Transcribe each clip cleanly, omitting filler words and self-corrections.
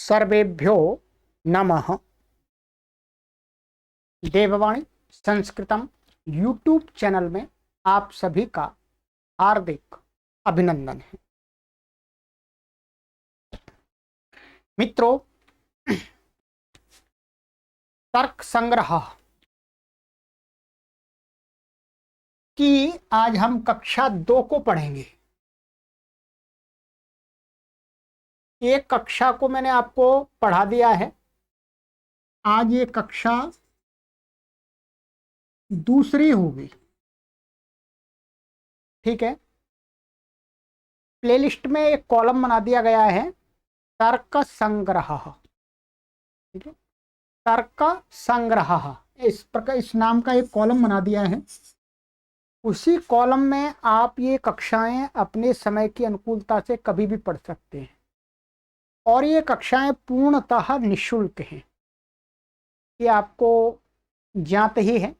सर्वेभ्यो नमः। देववाणी संस्कृतम YouTube channel में आप सभी का हार्दिक अभिनंदन है। मित्रों, तर्क संग्रह की आज हम कक्षा 2 को पढ़ेंगे। एक कक्षा को मैंने आपको पढ़ा दिया है, आज ये कक्षा दूसरी होगी। ठीक है, प्लेलिस्ट में एक कॉलम बना दिया गया है, तर्क संग्रह। ठीक है, तर्क संग्रह इस प्रकार इस नाम का एक कॉलम बना दिया है। उसी कॉलम में आप ये कक्षाएं अपने समय की अनुकूलता से कभी भी पढ़ सकते हैं और ये कक्षाएं पूर्णतः निःशुल्क हैं। ये आपको ज्ञात ही है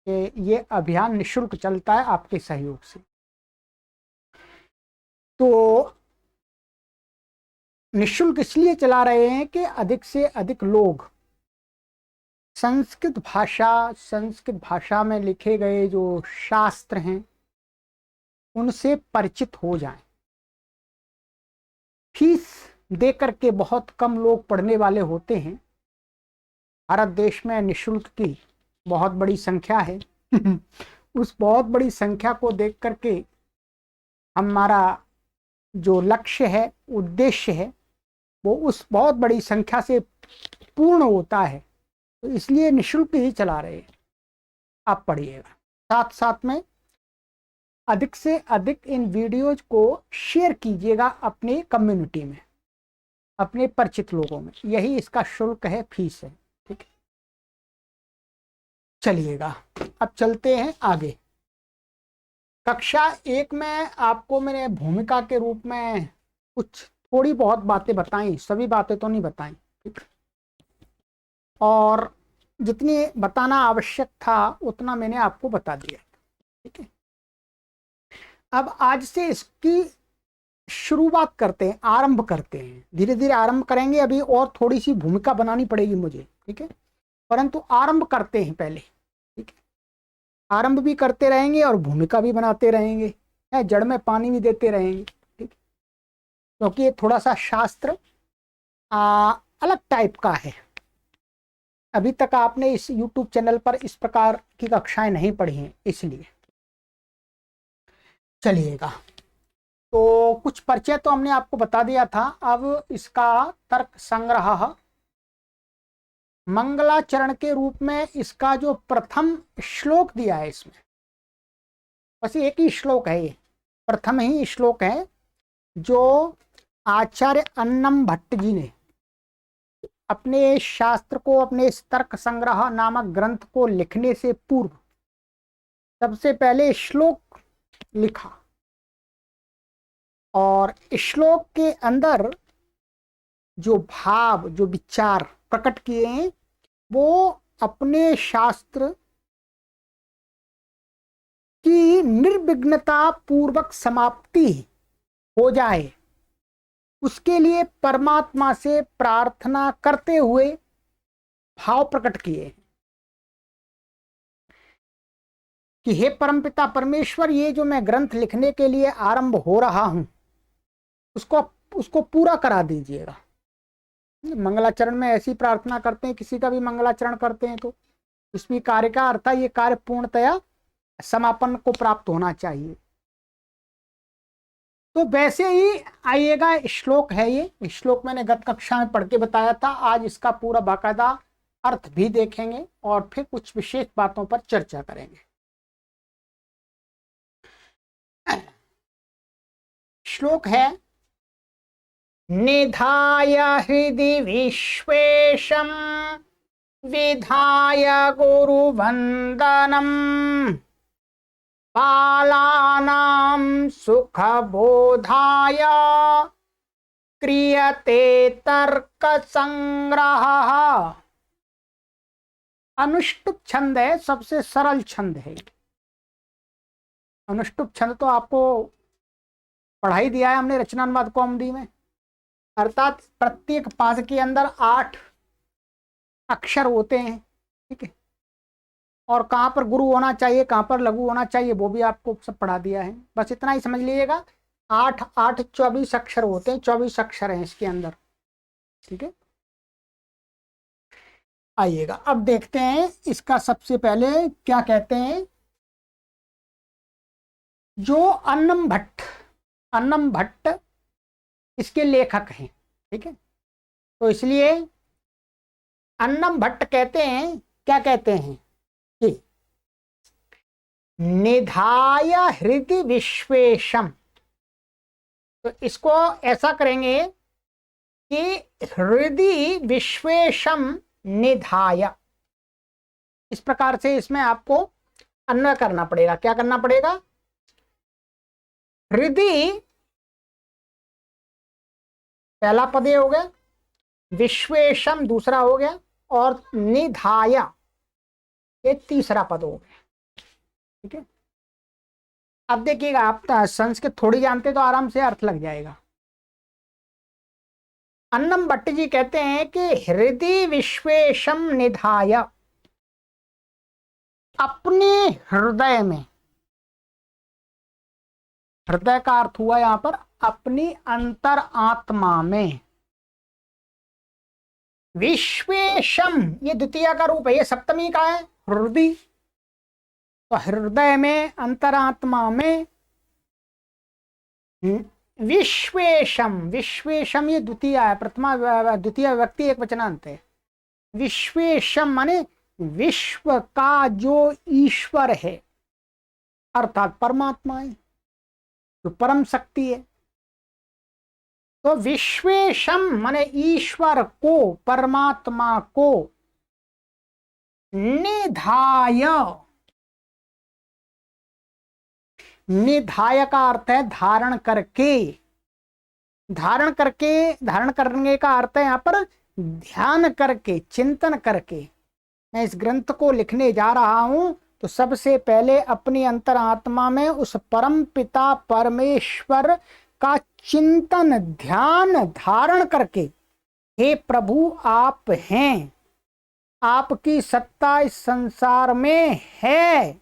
कि ये अभियान निःशुल्क चलता है आपके सहयोग से। तो निःशुल्क इसलिए चला रहे हैं कि अधिक से अधिक लोग संस्कृत भाषा में लिखे गए जो शास्त्र हैं उनसे परिचित हो जाएं। फीस देकर के बहुत कम लोग पढ़ने वाले होते हैं। भारत देश में निःशुल्क की बहुत बड़ी संख्या है। उस बहुत बड़ी संख्या को देख करके हमारा जो लक्ष्य है, उद्देश्य है, वो उस बहुत बड़ी संख्या से पूर्ण होता है। तो इसलिए निःशुल्क ही चला रहे हैं। आप पढ़िएगा, साथ साथ में अधिक से अधिक इन वीडियोज को शेयर कीजिएगा अपने कम्युनिटी में, अपने परिचित लोगों में। यही इसका शुल्क है, फीस है। ठीक है, चलिएगा अब चलते हैं आगे। कक्षा 1 में आपको मैंने भूमिका के रूप में कुछ थोड़ी बहुत बातें बताई, सभी बातें तो नहीं बताई। ठीक, और जितनी बताना आवश्यक था उतना मैंने आपको बता दिया। ठीक है, अब आज से इसकी शुरुआत करते हैं, आरंभ करते हैं। धीरे धीरे आरंभ करेंगे, अभी और थोड़ी सी भूमिका बनानी पड़ेगी मुझे। ठीक है, परंतु आरंभ करते हैं पहले। ठीक है, आरंभ भी करते रहेंगे और भूमिका भी बनाते रहेंगे, जड़ में पानी भी देते रहेंगे। ठीक, क्योंकि ये थोड़ा सा शास्त्र अलग टाइप का है। अभी तक आपने इस YouTube चैनल पर इस प्रकार की कक्षाएं नहीं पढ़ी हैं, इसलिए। चलिएगा, तो कुछ परिचय तो हमने आपको बता दिया था। अब इसका तर्क संग्रह मंगलाचरण के रूप में इसका जो प्रथम श्लोक दिया है, इसमें बस एक ही श्लोक है, ये प्रथम ही श्लोक है जो आचार्य अन्नम भट्ट जी ने अपने शास्त्र को, अपने तर्क संग्रह नामक ग्रंथ को लिखने से पूर्व सबसे पहले श्लोक लिखा और श्लोक के अंदर जो भाव, जो विचार प्रकट किए हैं, वो अपने शास्त्र की निर्विघ्नता पूर्वक समाप्ति हो जाए, उसके लिए परमात्मा से प्रार्थना करते हुए भाव प्रकट किए कि हे परमपिता परमेश्वर, ये जो मैं ग्रंथ लिखने के लिए आरंभ हो रहा हूं उसको पूरा करा दीजिएगा। मंगलाचरण में ऐसी प्रार्थना करते हैं, किसी का भी मंगलाचरण करते हैं तो इसमें कार्य का अर्थ है ये कार्य पूर्णतया समापन को प्राप्त होना चाहिए। तो वैसे ही आइएगा, श्लोक है ये श्लोक मैंने गत कक्षा में पढ़ के बताया था। आज इसका पूरा बाकायदा अर्थ भी देखेंगे और फिर कुछ विशेष बातों पर चर्चा करेंगे। श्लोक है, निधाय हृदि विश्वेशम विधाय गुरुवंदनम बालानां सुखबोधाय क्रियते तर्क संग्रह। अनुष्टुप छंद है, सबसे सरल छंद है। अनुष्टुप छंद तो आपको पढ़ाई दिया है हमने रचनानुवाद कौमुदी में। अर्थात प्रत्येक पाद के अंदर 8 अक्षर होते हैं, ठीक है। और कहाँ पर गुरु होना चाहिए, कहाँ पर लघु होना चाहिए, वो भी आपको सब पढ़ा दिया है। बस इतना ही समझ लीजिएगा। 8 8 24 अक्षर होते हैं, 24 अक्षर हैं इसके अंदर, ठीक है। आइएगा अब देखते हैं इसका सबसे पहले क्या कहते हैं। जो अन्नम भट्ट इसके लेखक हैं, ठीक है। तो इसलिए अन्नम भट्ट कहते हैं, क्या कहते हैं कि निधाय हृदय विश्वेशम। तो इसको ऐसा करेंगे कि हृदय विश्वेशम निधाय, इस प्रकार से इसमें आपको अन्वय करना पड़ेगा। क्या करना पड़ेगा? हृदय पहला पद हो गया, विश्वेशम दूसरा हो गया, और निधाय ये तीसरा पद हो गया, ठीक है। अब देखिएगा, आप संस्कृत थोड़ी जानते तो आराम से अर्थ लग जाएगा। अन्नम भट्ट जी कहते हैं कि हृदय विश्वेशम निधाय, अपने हृदय में, हृदय का अर्थ हुआ यहां पर अपनी अंतर आत्मा में, विश्वेशम ये द्वितीय का रूप है, ये सप्तमी का है हृदय। तो हृदय में, अंतरात्मा में, विश्वेशम, विश्वेशम ये द्वितीय है, प्रथमा द्वितीय व्यक्ति एक वचनांत है। विश्वेशम माने विश्व का जो ईश्वर है, अर्थात परमात्मा है, जो परम शक्ति है। तो विश्वेशम माने ईश्वर को, परमात्मा को, निधाय, निधाय का अर्थ है धारण करके। धारण करके, धारण करने का अर्थ है यहां पर ध्यान करके, चिंतन करके। मैं इस ग्रंथ को लिखने जा रहा हूं तो सबसे पहले अपनी अंतरात्मा में उस परम पिता परमेश्वर का चिंतन, ध्यान धारण करके, हे प्रभु आप हैं, आपकी सत्ता इस संसार में है,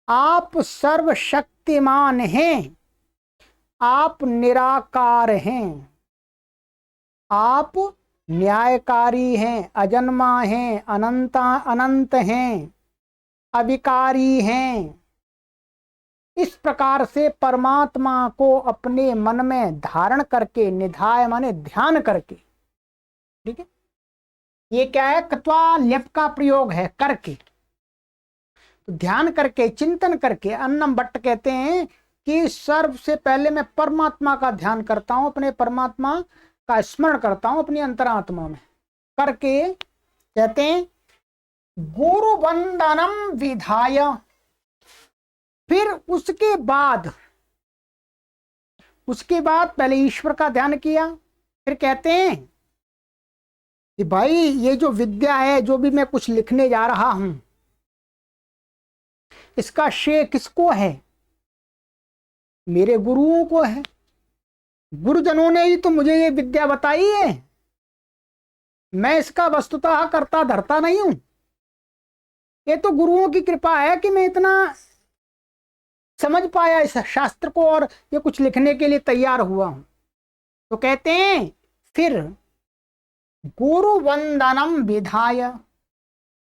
आप सर्वशक्तिमान हैं, आप निराकार हैं, आप न्यायकारी हैं, अजन्मा हैं, अनंत हैं, अविकारी हैं। इस प्रकार से परमात्मा को अपने मन में धारण करके, निधाय माने ध्यान करके, ठीक है। ये क्या है? क्त्वा ल्यप का प्रयोग है, करके। तो ध्यान करके, चिंतन करके, अन्नम भट्ट कहते हैं कि सर्व से पहले मैं परमात्मा का ध्यान करता हूं, अपने परमात्मा का स्मरण करता हूं अपनी अंतरात्मा में करके। कहते हैं गुरु वंदनम विधाय, फिर उसके बाद पहले ईश्वर का ध्यान किया, फिर कहते हैं कि भाई ये जो विद्या है, जो भी मैं कुछ लिखने जा रहा हूं, इसका श्रेय किसको है? मेरे गुरुओं को है। गुरुजनों ने ही तो मुझे ये विद्या बताई है, मैं इसका वस्तुतः करता धरता नहीं हूं। ये तो गुरुओं की कृपा है कि मैं इतना समझ पाया इस शास्त्र को और ये कुछ लिखने के लिए तैयार हुआ हूं। तो कहते हैं फिर गुरु वंदनम विधाय,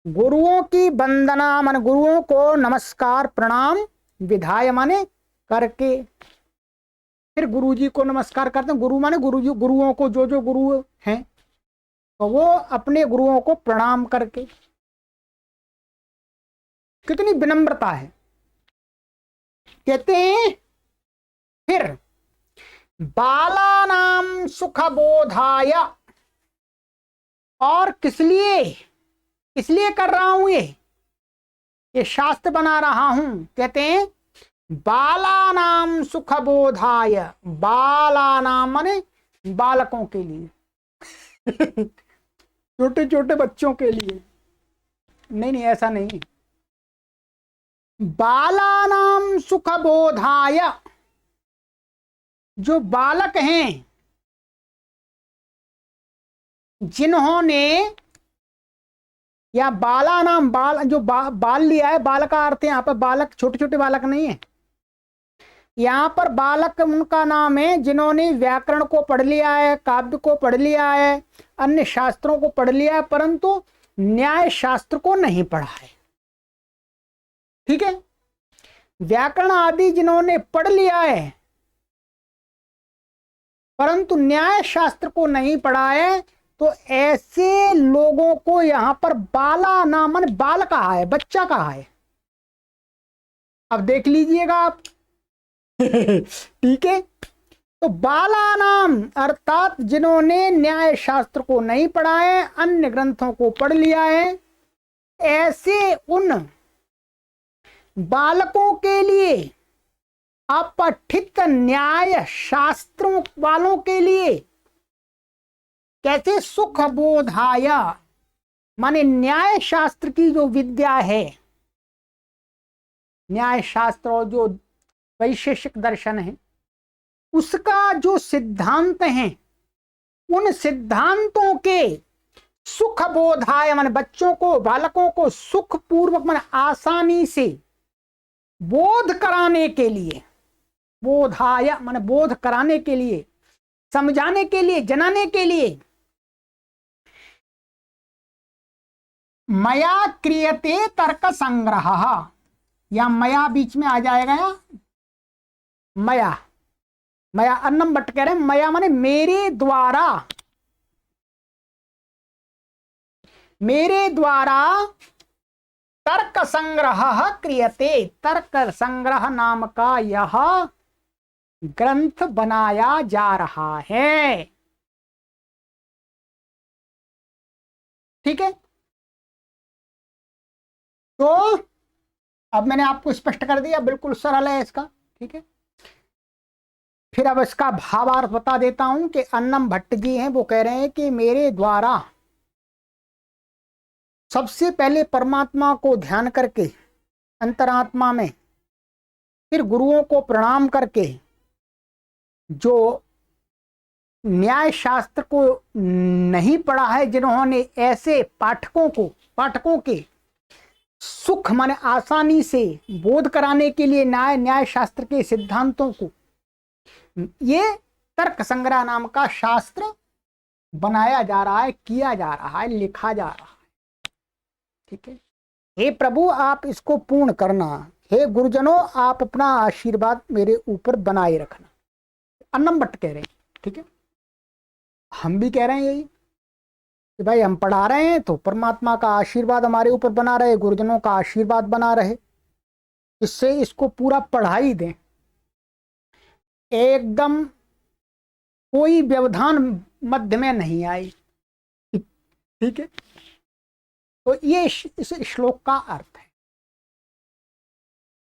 गुरुओं की वंदना माने गुरुओं को नमस्कार प्रणाम, विधाय माने करके। फिर गुरु जी को नमस्कार करते हैं। गुरु माने गुरु जी, गुरुओं को, जो जो गुरु हैं तो वो अपने गुरुओं को प्रणाम करके। कितनी विनम्रता है। कहते हैं फिर बालानाम सुख बोधाय, और किस लिए कर रहा हूं ये शास्त्र बना रहा हूं। कहते हैं बालानाम सुख बोधाय, बालानाम माने बालकों के लिए छोटे छोटे बच्चों के लिए। नहीं ऐसा नहीं, बालानाम सुख बोधाय, जो बालक हैं जिन्होंने, या बाला नाम, बाल जो बाल लिया है, बाल का अर्थ है यहाँ पर बालक, छोटे छोटे बालक नहीं है, यहाँ पर बालक उनका नाम है जिन्होंने व्याकरण को पढ़ लिया है, काव्य को पढ़ लिया है, अन्य शास्त्रों को पढ़ लिया है, परंतु न्याय शास्त्र को नहीं पढ़ा है। ठीक है, व्याकरण आदि जिन्होंने पढ़ लिया है परंतु न्याय शास्त्र को नहीं पढ़ा है, तो ऐसे लोगों को यहां पर बाला नाम, बाल कहा है, बच्चा कहा है। अब देख लीजिएगा आप। ठीक है, तो बाला नाम अर्थात जिन्होंने न्याय शास्त्र को नहीं पढ़ा है, अन्य ग्रंथों को पढ़ लिया है, ऐसे उन बालकों के लिए, अपठित न्याय शास्त्रों वालों के लिए, कैसे सुख बोधाय, माने न्याय शास्त्र की जो विद्या है, न्याय शास्त्र और जो वैशेषिक दर्शन है, उसका जो सिद्धांत है, उन सिद्धांतों के सुख बोधाय, माने बच्चों को, बालकों को सुख पूर्वक, माने आसानी से बोध कराने के लिए, बोधाय माने बोध कराने के लिए, समझाने के लिए, जनाने के लिए, मया क्रियते तर्क संग्रह, या मया बीच में आ जाएगा, या मया, मया अन्नम भट्ट कह रहे हैं, मया माने मेरे द्वारा, मेरे द्वारा तर्क संग्रह क्रियते, तर्क संग्रह नाम का यह ग्रंथ बनाया जा रहा है। ठीक है, तो अब मैंने आपको स्पष्ट कर दिया, बिल्कुल सरल है इसका। ठीक है, फिर अब इसका भावार्थ बता देता हूं कि अन्नम भट्ट जी हैं, वो कह रहे हैं कि मेरे द्वारा सबसे पहले परमात्मा को ध्यान करके अंतरात्मा में, फिर गुरुओं को प्रणाम करके, जो न्याय शास्त्र को नहीं पढ़ा है, जिन्होंने ऐसे पाठकों के सुख माने आसानी से बोध कराने के लिए न्याय शास्त्र के सिद्धांतों को, ये तर्क संग्रह नाम का शास्त्र बनाया जा रहा है, किया जा रहा है, लिखा जा रहा है। ठीक है, हे प्रभु आप इसको पूर्ण करना, हे गुरुजनों आप अपना आशीर्वाद मेरे ऊपर बनाए रखना, अन्नम भट्ट कह रहे हैं। ठीक है, हम भी कह रहे हैं यही कि भाई हम पढ़ा रहे हैं तो परमात्मा का आशीर्वाद हमारे ऊपर बना रहे, गुरुजनों का आशीर्वाद बना रहे, इससे इसको पूरा पढ़ा ही दें, एकदम कोई व्यवधान मध्य में नहीं आई। ठीक है, तो ये इस श्लोक का अर्थ है।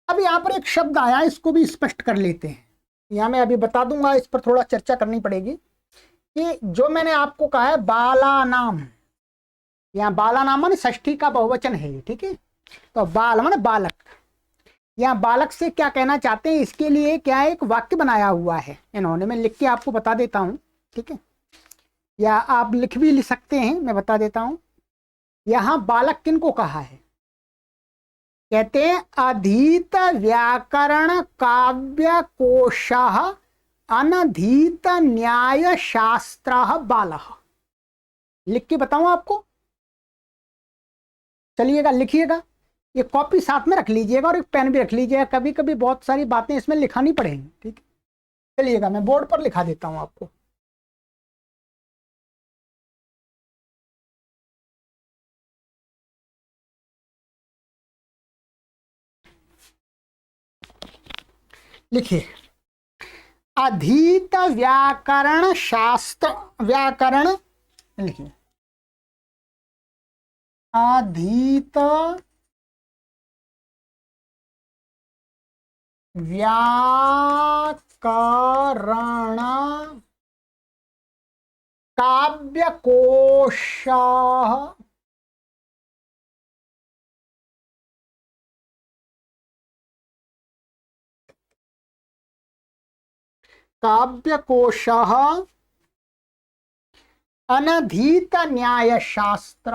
अब यहां पर एक शब्द आया, इसको भी स्पष्ट कर लेते हैं। यहां मैं अभी बता दूंगा, इस पर थोड़ा चर्चा करनी पड़ेगी कि जो मैंने आपको कहा है बाला नाम, यहाँ बाला नाम माने षष्ठी का बहुवचन है। ठीक है, तो बाल माने बालक, यहाँ बालक से क्या कहना चाहते हैं, इसके लिए क्या एक वाक्य बनाया हुआ है इन्होंने, मैं लिख के आपको बता देता हूं। ठीक है, या आप लिख भी सकते हैं, मैं बता देता हूं। यहाँ बालक किनको कहा है, कहते हैं अधीत व्याकरण काव्य कोश अनधीत न्याय शास्त्र बालः। लिख के बताऊं आपको, चलिएगा लिखिएगा, ये कॉपी साथ में रख लीजिएगा और एक पेन भी रख लीजिएगा, कभी कभी बहुत सारी बातें इसमें लिखानी पड़ेंगी। ठीक है, चलिएगा मैं बोर्ड पर लिखा देता हूं आपको। लिखिए, अधीत व्याकरण शास्त्र, व्याकरण लिखिए, अधीत व्याकरण काव्यकोश काव्यकोश अनधीत न्याय शास्त्र,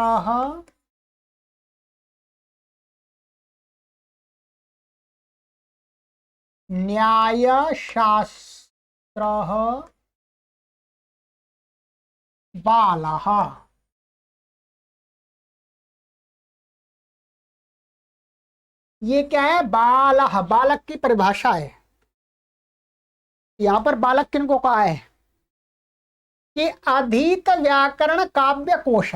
न्याय शास्त्र बालः। ये क्या है? बालः, बालक की परिभाषा है। यहां पर बालक किनको कहा है कि अधीत व्याकरण काव्य कोश,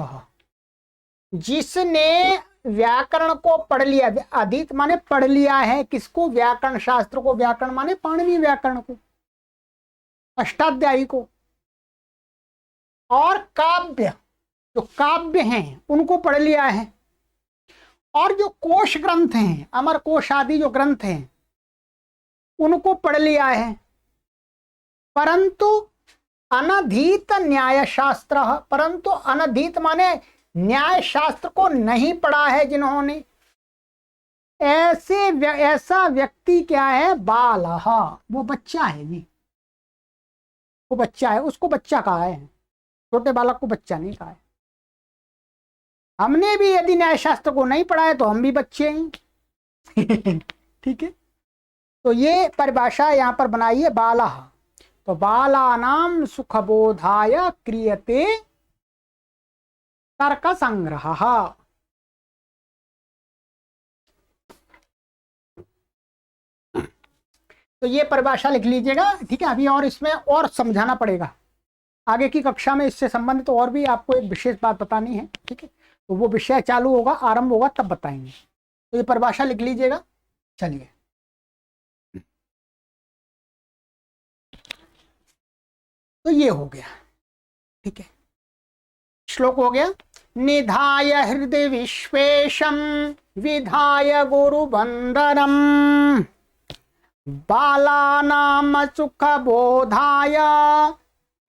जिसने व्याकरण को पढ़ लिया। अधीत माने पढ़ लिया है किसको? व्याकरण शास्त्र को। व्याकरण माने पाणिनि व्याकरण को, अष्टाध्यायी को। और काव्य, जो काव्य हैं उनको पढ़ लिया है। और जो कोश ग्रंथ हैं, अमर कोश आदि जो ग्रंथ हैं, उनको पढ़ लिया है। परंतु अनधीत न्याय शास्त्र, परंतु अनधीत माने न्याय शास्त्र को नहीं पढ़ा है जिन्होंने, ऐसा व्यक्ति क्या है? बालः, वो बच्चा है जी, वो बच्चा है। उसको बच्चा कहा है, छोटे बालक को बच्चा नहीं कहा है। हमने भी यदि न्याय शास्त्र को नहीं पढ़ा है तो हम भी बच्चे हैं। ठीक है, तो ये परिभाषा यहां पर बनाई है बालः। तो बालानाम सुखबोधाय क्रियते तर्क संग्रह। तो ये परिभाषा लिख लीजिएगा, ठीक है। अभी और इसमें और समझाना पड़ेगा, आगे की कक्षा में इससे संबंधित और भी आपको एक विशेष बात बतानी है, ठीक है। तो वो विषय चालू होगा, आरंभ होगा, तब बताएंगे। तो ये परिभाषा लिख लीजिएगा। चलिए, तो ये हो गया, ठीक है। श्लोक हो गया। निधाय हृदय विश्वेशम विधाय गुरु बंदरम बालानाम सुख बोधाय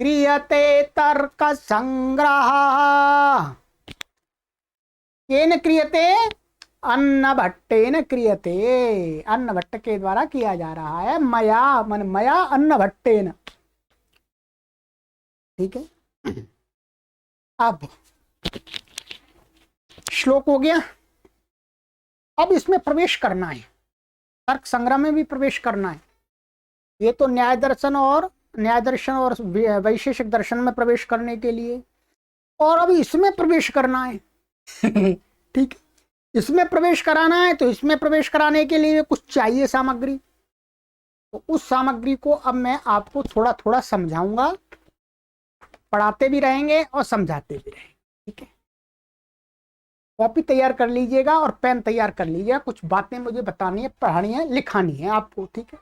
क्रियते तर्क संग्रह। केन क्रियते? अन्न भट्टेन क्रियते। अन्न भट्ट के द्वारा किया जा रहा है। मया मन मया अन्न भट्टेन, ठीक है। अब श्लोक हो गया। अब इसमें प्रवेश करना है, तर्क संग्रह में भी प्रवेश करना है। ये तो न्याय दर्शन और वैशेषिक दर्शन में प्रवेश करने के लिए, और अब इसमें प्रवेश करना है। ठीक, इसमें प्रवेश कराना है। तो इसमें प्रवेश कराने के लिए कुछ चाहिए सामग्री। तो उस सामग्री को अब मैं आपको थोड़ा थोड़ा समझाऊंगा, पढ़ाते भी रहेंगे और समझाते भी रहेंगे, ठीक है। कॉपी तैयार कर लीजिएगा और पेन तैयार कर लीजिएगा। कुछ बातें मुझे बतानी है, पढ़ानी है, लिखानी है आपको, ठीक है।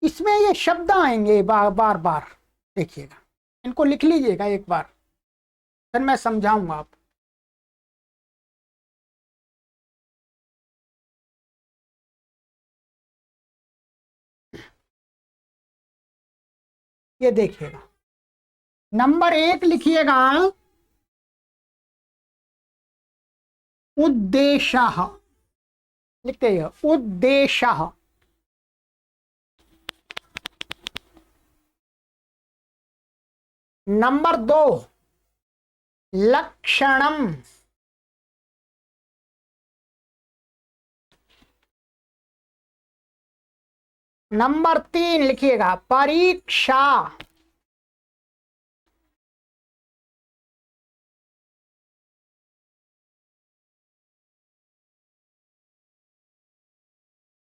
इसमें ये शब्द आएंगे बार बार, देखिएगा, इनको लिख लीजिएगा एक बार, फिर मैं समझाऊंगा आप। ये देखिएगा, नंबर 1 लिखिएगा उद्देश्य, लिखते हैं उद्देश्य। नंबर 2 लक्षणम। नंबर 3 लिखिएगा परीक्षा।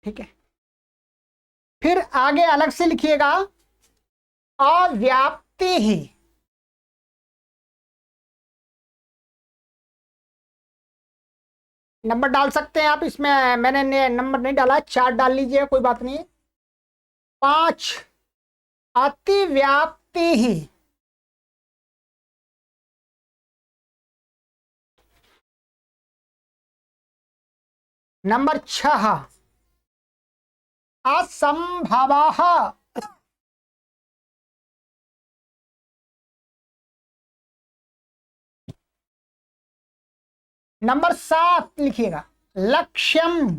ठीक है, फिर आगे अलग से लिखिएगा अव्याप्ति ही। नंबर डाल सकते हैं आप इसमें, मैंने नंबर नहीं डाला, 4 डाल लीजिए, कोई बात नहीं है। 5 अतिव्याप्ति ही। नंबर 6 असंभव। नंबर 7 लिखिएगा लक्ष्यम।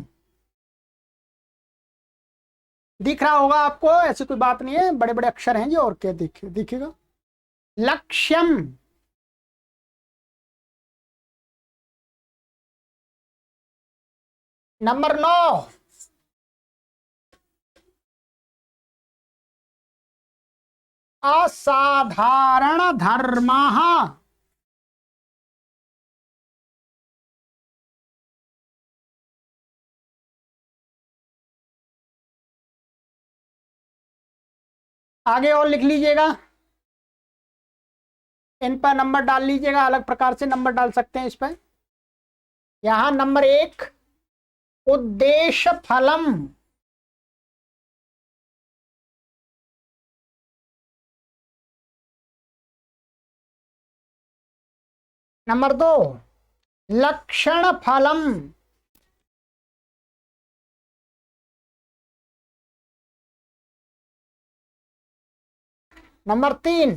दिख रहा होगा आपको, ऐसी कोई बात नहीं है, बड़े बड़े अक्षर हैं जी, और क्या दिखेगा। लक्ष्यम, नंबर 9 असाधारण धर्मः, आगे और लिख लीजिएगा, इन पर नंबर डाल लीजिएगा, अलग प्रकार से नंबर डाल सकते हैं इस पर। यहां नंबर 1 उद्देश्य फलम, नंबर 2 लक्षण फलम, नंबर 3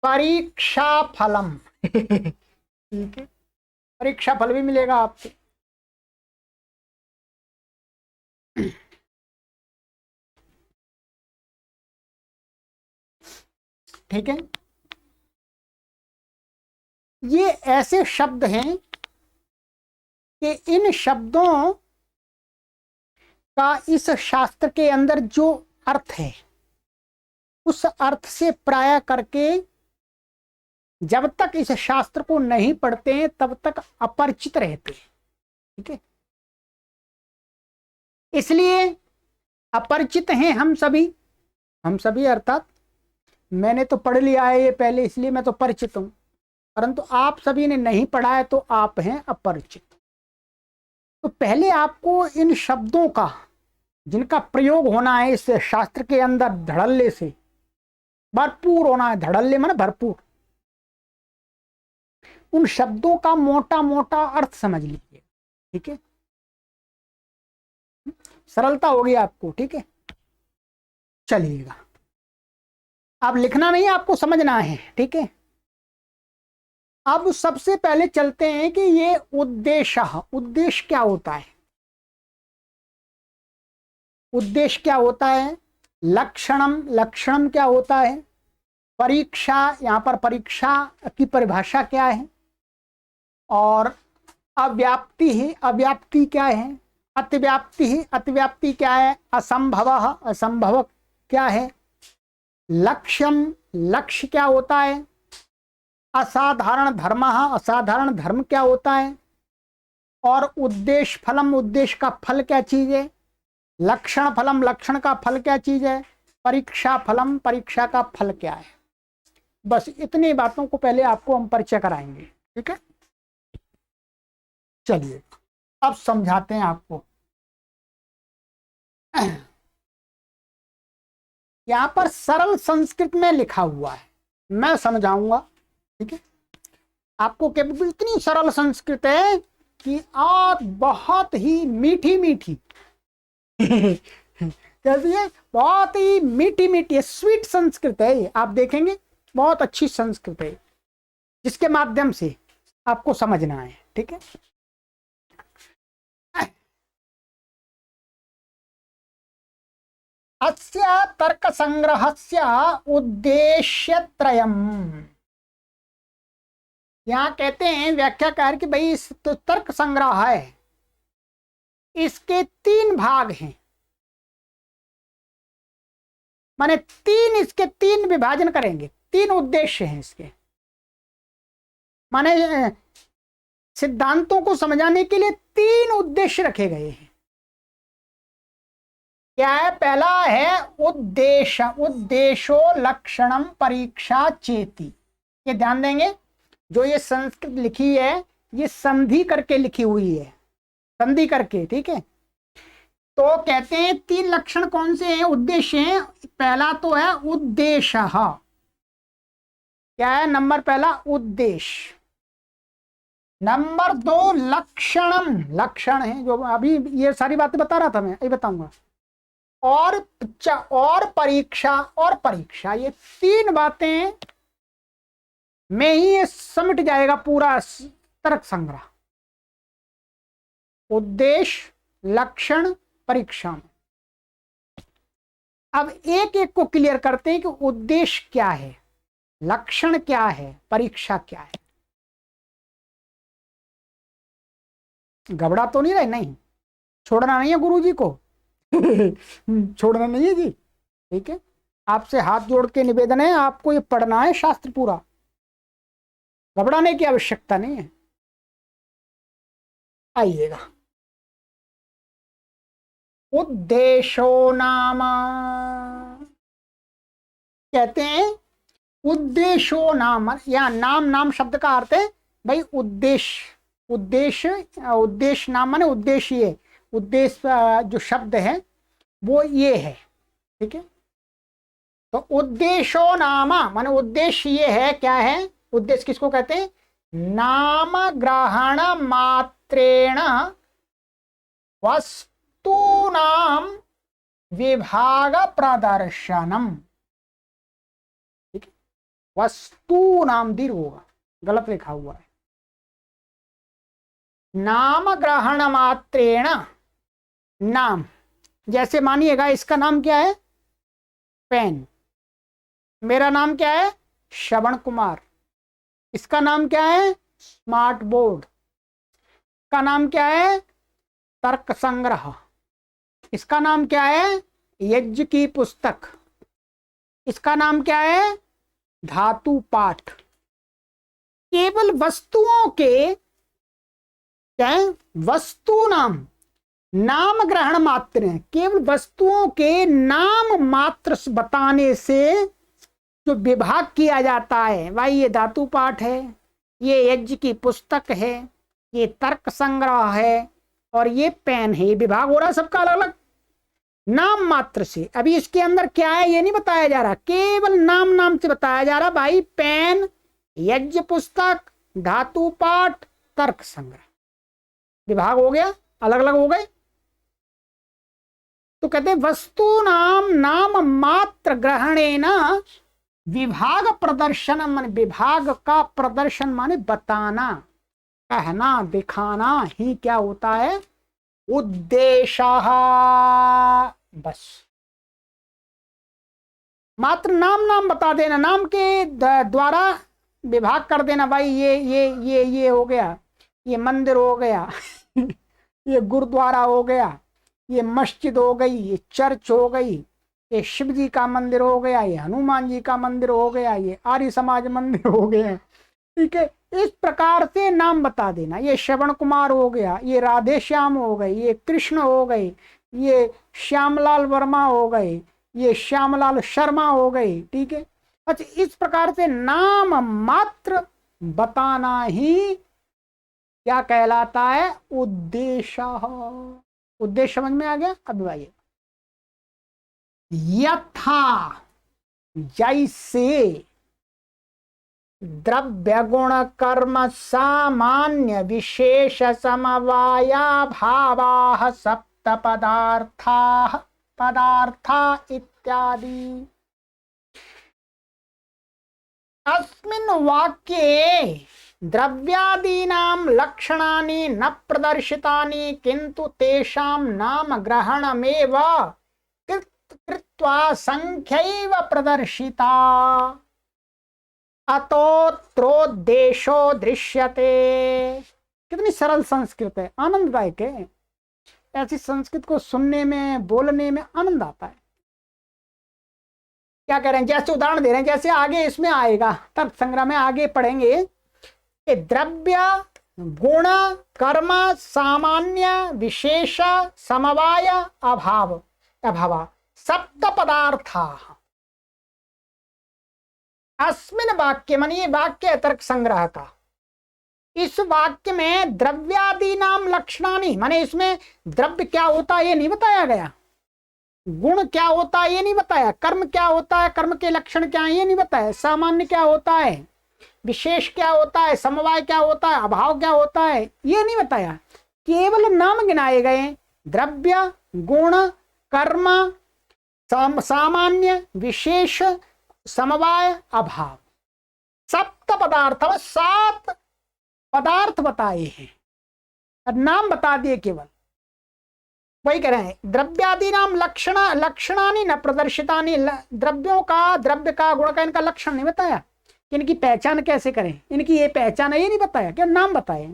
परीक्षा फलम। ठीक है, परीक्षा फल भी मिलेगा आपको। ठीक है, ये ऐसे शब्द हैं कि इन शब्दों का इस शास्त्र के अंदर जो अर्थ है उस अर्थ से प्राय करके जब तक इस शास्त्र को नहीं पढ़ते हैं तब तक अपरिचित रहते हैं। ठीक है, इसलिए अपरिचित हैं हम सभी अर्थात मैंने तो पढ़ लिया है ये पहले, इसलिए मैं तो परिचित हूं, परंतु आप सभी ने नहीं पढ़ा है तो आप हैं अपरिचित। तो पहले आपको इन शब्दों का जिनका प्रयोग होना है इस शास्त्र के अंदर धड़ल्ले से भरपूर होना है, धड़ल्ले माने भरपूर, उन शब्दों का मोटा मोटा अर्थ समझ लीजिए। ठीक है, सरलता होगी आपको। ठीक है, चलिएगा, अब लिखना नहीं, आपको समझना है। ठीक है, अब सबसे पहले चलते हैं कि ये उद्देश्य क्या होता है। उद्देश्य क्या होता है, लक्षणम क्या होता है, परीक्षा, यहां पर परीक्षा की परिभाषा क्या है, और अव्याप्ति क्या है, अतिव्याप्ति क्या है, असंभव क्या है, लक्ष्य क्या होता है, असाधारण धर्म क्या होता है, और उद्देश्य का फल क्या चीज है, लक्षण का फल क्या चीज है, परीक्षा का फल क्या है। बस इतनी बातों को पहले आपको हम परिचय कराएंगे। ठीक है, चलिए अब समझाते हैं आपको। यहां पर सरल संस्कृत में लिखा हुआ है, मैं समझाऊंगा। ठीक है, आपको केवल इतनी सरल संस्कृत है कि आप बहुत ही मीठी कैसी है, बहुत ही मीठी स्वीट संस्कृत है ये, आप देखेंगे बहुत अच्छी संस्कृत है जिसके माध्यम से आपको समझना है। ठीक है, अस्य तर्क संग्रहस्य उद्देश्यत्रयम्, यहां कहते हैं व्याख्याकार कि भाई इस तो तर्क संग्रह है, इसके 3 भाग हैं, माने इसके 3 विभाजन करेंगे, 3 उद्देश्य हैं इसके, माने सिद्धांतों को समझाने के लिए 3 उद्देश्य रखे गए हैं। क्या है, पहला है उद्देशो लक्षणम परीक्षा चेति। ये ध्यान देंगे, जो ये संस्कृत लिखी है ये संधि करके लिखी हुई है, संधि करके। ठीक है, तो कहते हैं 3 लक्षण कौन से हैं, उद्देश्य हैं। पहला तो है उद्देश्य, क्या है, नंबर पहला उद्देश्य, नंबर 2 लक्षण है, जो अभी ये सारी बातें बता रहा था मैं, ये बताऊंगा, और परीक्षा, ये 3 बातें में ही ये समिट जाएगा पूरा तर्क संग्रह, उद्देश्य, लक्षण, परीक्षा में। अब एक एक को क्लियर करते हैं कि उद्देश्य क्या है। लक्षण क्या है, परीक्षा क्या है। घबरा तो नहीं रहे? नहीं, छोड़ना नहीं है गुरुजी को। छोड़ना नहीं है जी, ठीक है। आपसे हाथ जोड़ के निवेदन है, आपको ये पढ़ना है शास्त्र पूरा, घबराने की आवश्यकता नहीं है। आइएगा, उद्देशो नाम, कहते हैं उद्देशो नाम, या नाम, नाम शब्द का अर्थ है भाई उद्देश्य, उद्देश्य, उद्देश्य नाम माने उद्देश्य, उद्देश्य जो शब्द है वो ये है, ठीक है। तो उद्देशो नामा माने उद्देश्य ये है, क्या है उद्देश्य, किसको कहते हैं, नाम ग्रहण मात्रेण वस्तूनाम विभाग प्रदर्शनम, ठीक है। वस्तु नाम दीर्घ होगा, गलत लिखा हुआ है। नाम ग्रहण मात्रेण, नाम, जैसे मानिएगा इसका नाम क्या है, पेन, मेरा नाम क्या है, श्रवण कुमार, इसका नाम क्या है, स्मार्ट बोर्ड, इसका नाम क्या है, तर्क संग्रह, इसका नाम क्या है, यज्ञ की पुस्तक, इसका नाम क्या है, धातु पाठ। केवल वस्तुओं के क्या है, वस्तु नाम, नाम ग्रहण मात्र है, केवल वस्तुओं के नाम मात्र बताने से जो विभाग किया जाता है, भाई ये धातु पाठ है, ये यज्ञ की पुस्तक है, ये तर्क संग्रह है, और ये पेन है, ये विभाग हो रहा है सबका अलग अलग नाम मात्र से। अभी इसके अंदर क्या है ये नहीं बताया जा रहा, केवल नाम नाम से बताया जा रहा, भाई पेन, यज्ञ पुस्तक, धातु पाठ, तर्क संग्रह, विभाग हो गया, अलग अलग हो गए। तो कहते वस्तु नाम नाम मात्र ग्रहणेन विभाग प्रदर्शन, मान विभाग का प्रदर्शन माने बताना, कहना, दिखाना ही क्या होता है, उद्देश्य। बस मात्र नाम नाम बता देना, नाम के द्वारा विभाग कर देना, भाई ये हो गया, ये मंदिर हो गया, ये गुरुद्वारा हो गया, ये मस्जिद हो गई, ये चर्च हो गई, ये शिव जी का मंदिर हो गया, ये हनुमान जी का मंदिर हो गया, ये आर्य समाज मंदिर हो गया, ठीक है। इस प्रकार से नाम बता देना, ये श्रवण कुमार हो गया, ये राधे श्याम हो गई, ये कृष्ण हो गई, ये श्यामलाल वर्मा हो गए, ये श्यामलाल शर्मा हो गई, ठीक है। अच्छा, इस प्रकार से नाम मात्र बताना ही क्या कहलाता है, उद्देश्य। उद्देश्य समझ में आ गया। अब भाई यथा, जैसे द्रव्य गुण कर्म सामान्य विशेष समवाया भावा सप्त पदार्था इत्यादि। अस्मिन् वाक्ये द्रव्यादीनां लक्षणानि न प्रदर्शितानि किन्तु तेषां नाम ग्रहणमेव कृत्वा संख्यैव प्रदर्शिता, अतोत्रोद्देशो दृश्यते। कितनी सरल संस्कृत है, आनंददायक है। ऐसी संस्कृत को सुनने में, बोलने में आनंद आता है। क्या कह रहे हैं, जैसे उदाहरण दे रहे हैं, जैसे आगे इसमें आएगा, तर्क संग्रह में आगे पढ़ेंगे कि द्रव्य गुण कर्म सामान्य विशेष समवाय अभाव सप्त पदार्था। अस्मिन् वाक्य मानी ये वाक्य है तर्क संग्रह का, इस वाक्य में द्रव्यादि नाम लक्षणानि माने इसमें द्रव्य क्या होता है ये नहीं बताया गया, गुण क्या होता है ये नहीं बताया, कर्म क्या होता है, कर्म के लक्षण क्या है ये नहीं बताया, सामान्य क्या होता है, विशेष क्या होता है, समवाय क्या होता है, अभाव क्या होता है ये नहीं बताया। केवल नाम गिनाए गए, द्रव्य गुण कर्म सामान्य विशेष समवाय अभाव, सप्त पदार्थ, 7 पदार्थ बताए हैं और नाम बता दिए केवल। वही कह रहे हैं द्रव्यादि नाम लक्षणानि न प्रदर्शितानि, द्रव्यों का, द्रव्य का, गुण का, इनका लक्षण नहीं बताया, इनकी पहचान कैसे करें, इनकी ये पहचान है ये नहीं बताया, क्या नाम बताए।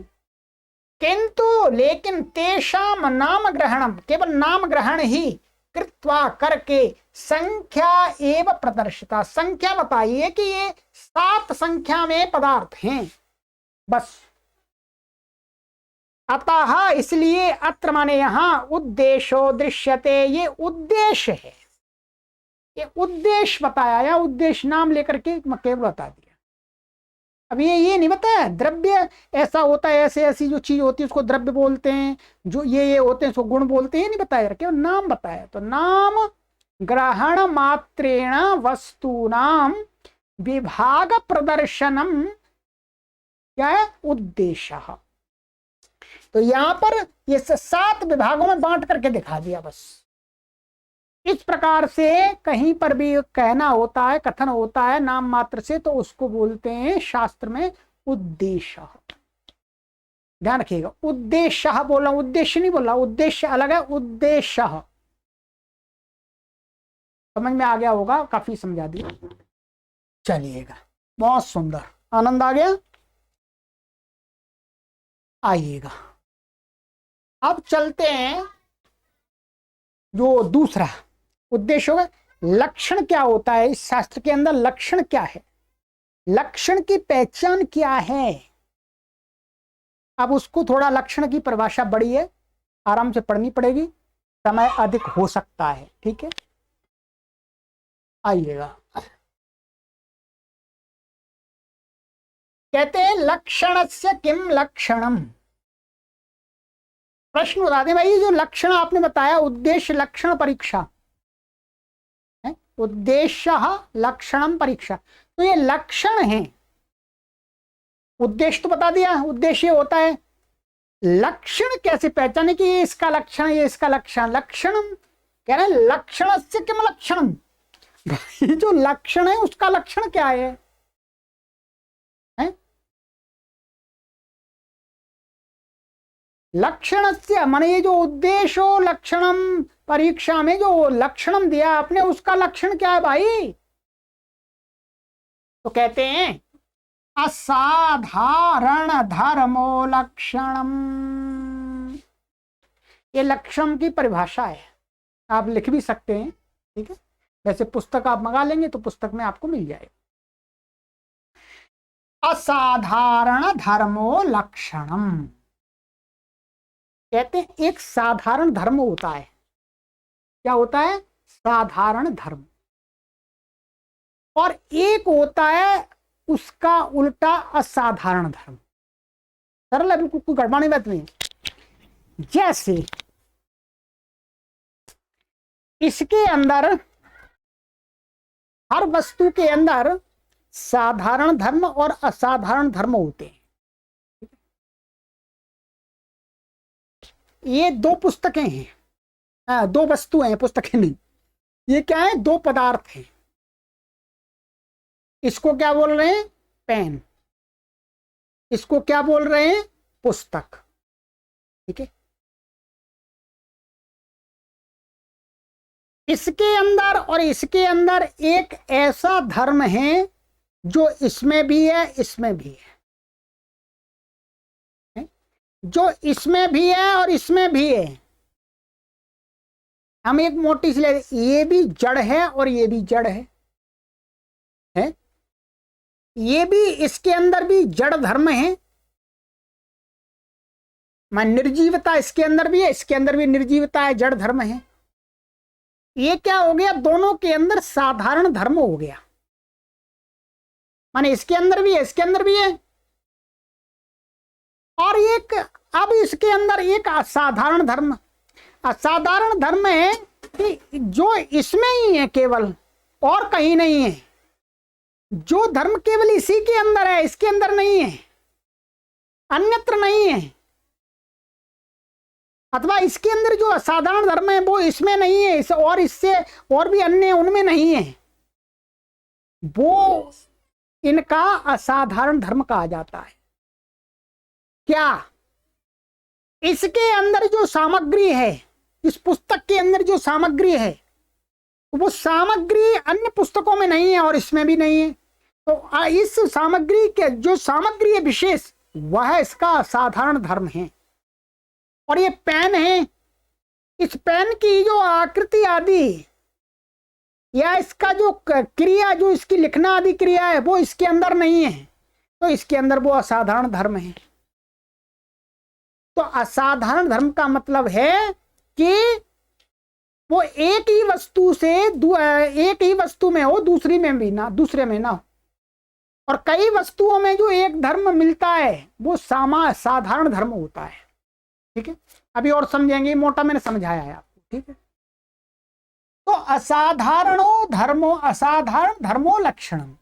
किंतु लेकिन तेषाम नाम ग्रहणम, केवल नाम ग्रहण ही कृत्वा करके संख्या एव प्रदर्शिता, संख्या बताइए कि ये 7 संख्या में पदार्थ हैं बस। अतः इसलिए अत्र माने यहां उद्देश्यो दृश्यते, ये उद्देश्य है, ये उद्देश्य बताया या उद्देश्य नाम लेकर के केवल बता दिया। अब ये नहीं बताया द्रव्य ऐसा होता है, ऐसे ऐसी जो चीज होती है उसको द्रव्य बोलते हैं, जो ये होते हैं उसको गुण बोलते हैं, ये नहीं बताया, केवल नाम बताया। तो नाम ग्रहण मात्रेण वस्तूनाम विभाग प्रदर्शनम क्या है, उद्देश्य। तो यहां पर ये 7 विभागों में बांट करके दिखा दिया बस। इस प्रकार से कहीं पर भी कहना होता है, कथन होता है नाम मात्र से, तो उसको बोलते हैं शास्त्र में उद्देश्य। ध्यान रखिएगा, उद्देश्य बोला, उद्देश्य नहीं बोला, उद्देश्य अलग है, उद्देश्य। समझ में आ गया होगा, काफी समझा दिया। चलिएगा, बहुत सुंदर, आनंद आ गया। आइएगा अब चलते हैं जो दूसरा उद्देश्य होगा। लक्षण क्या होता है इस शास्त्र के अंदर, लक्षण क्या है, लक्षण की पहचान क्या है। अब उसको थोड़ा लक्षण की परिभाषा बड़ी है, आराम से पढ़नी पड़ेगी, समय अधिक हो सकता है, ठीक है। आइएगा, कहते हैं लक्षणस्य किम लक्षणम। प्रश्न बता दें भाई, जो लक्षण आपने बताया उद्देश्य लक्षण परीक्षा है, उद्देश्य लक्षणम परीक्षा, तो ये लक्षण है। उद्देश्य तो बता दिया, उद्देश्य होता है, लक्षण कैसे पहचाने कि ये इसका लक्षण, ये इसका लक्षण। लक्षण कह रहे हैं लक्षणस्य किम लक्षणम, ये जो लक्षण है उसका लक्षण क्या है। लक्षणस्य माने ये जो उद्देश्य लक्षणम परीक्षा में जो लक्षणम दिया आपने, उसका लक्षण क्या है भाई। तो कहते हैं असाधारण धर्मो लक्षणम, ये लक्षण की परिभाषा है, आप लिख भी सकते हैं, ठीक है। वैसे पुस्तक आप मंगा लेंगे तो पुस्तक में आपको मिल जाएगा। असाधारण धर्मो लक्षणम, कहते हैं एक साधारण धर्म होता है। क्या होता है, साधारण धर्म, और एक होता है उसका उल्टा असाधारण धर्म। सरल है बिल्कुल, कोई गड़बड़ी बात नहीं। जैसे इसके अंदर, हर वस्तु के अंदर साधारण धर्म और असाधारण धर्म होते हैं। ये 2 पुस्तकें हैं, 2 वस्तु हैं, पुस्तकें नहीं, ये क्या है, 2 पदार्थ हैं। इसको क्या बोल रहे हैं, पेन, इसको क्या बोल रहे हैं, पुस्तक, ठीक है। इसके अंदर और इसके अंदर एक ऐसा धर्म है जो इसमें भी है, इसमें भी है, जो इसमें भी है और इसमें भी है। हम एक मोटी सी ले, ये भी जड़ है और ये भी जड़ है, ये भी, इसके अंदर भी जड़ धर्म है, मैं निर्जीवता इसके अंदर भी है, इसके अंदर भी निर्जीवता है, जड़ धर्म है। ये क्या हो गया, दोनों के अंदर साधारण धर्म हो गया, माने इसके अंदर भी है, इसके अंदर भी है, और एक अब इसके अंदर एक असाधारण धर्म। असाधारण धर्म है कि जो इसमें ही है केवल, और कहीं नहीं है। जो धर्म केवल इसी के अंदर है, इसके अंदर नहीं है, अन्यत्र नहीं है। अथवा इसके अंदर जो असाधारण धर्म है वो इसमें नहीं है, इस और इससे और भी अन्य उनमें नहीं है, वो इनका असाधारण धर्म कहा जाता है। क्या इसके अंदर जो सामग्री है, इस पुस्तक के अंदर जो सामग्री है, वो सामग्री अन्य पुस्तकों में नहीं है और इसमें भी नहीं है, तो इस सामग्री के जो सामग्री है विशेष, वह इसका असाधारण धर्म है। और ये पेन है, इस पेन की जो आकृति आदि या इसका जो क्रिया, जो इसकी लिखना आदि क्रिया है, वो इसके अंदर नहीं है, तो इसके अंदर वो असाधारण धर्म है। तो असाधारण धर्म का मतलब है कि वो एक ही वस्तु से एक ही वस्तु में हो, दूसरी में भी ना, दूसरे में ना हो। और कई वस्तुओं में जो एक धर्म मिलता है वो साधारण धर्म होता है। ठीक है, अभी और समझेंगे, मोटा मैंने समझाया है आपको। ठीक है, तो असाधारण धर्मो लक्षणम,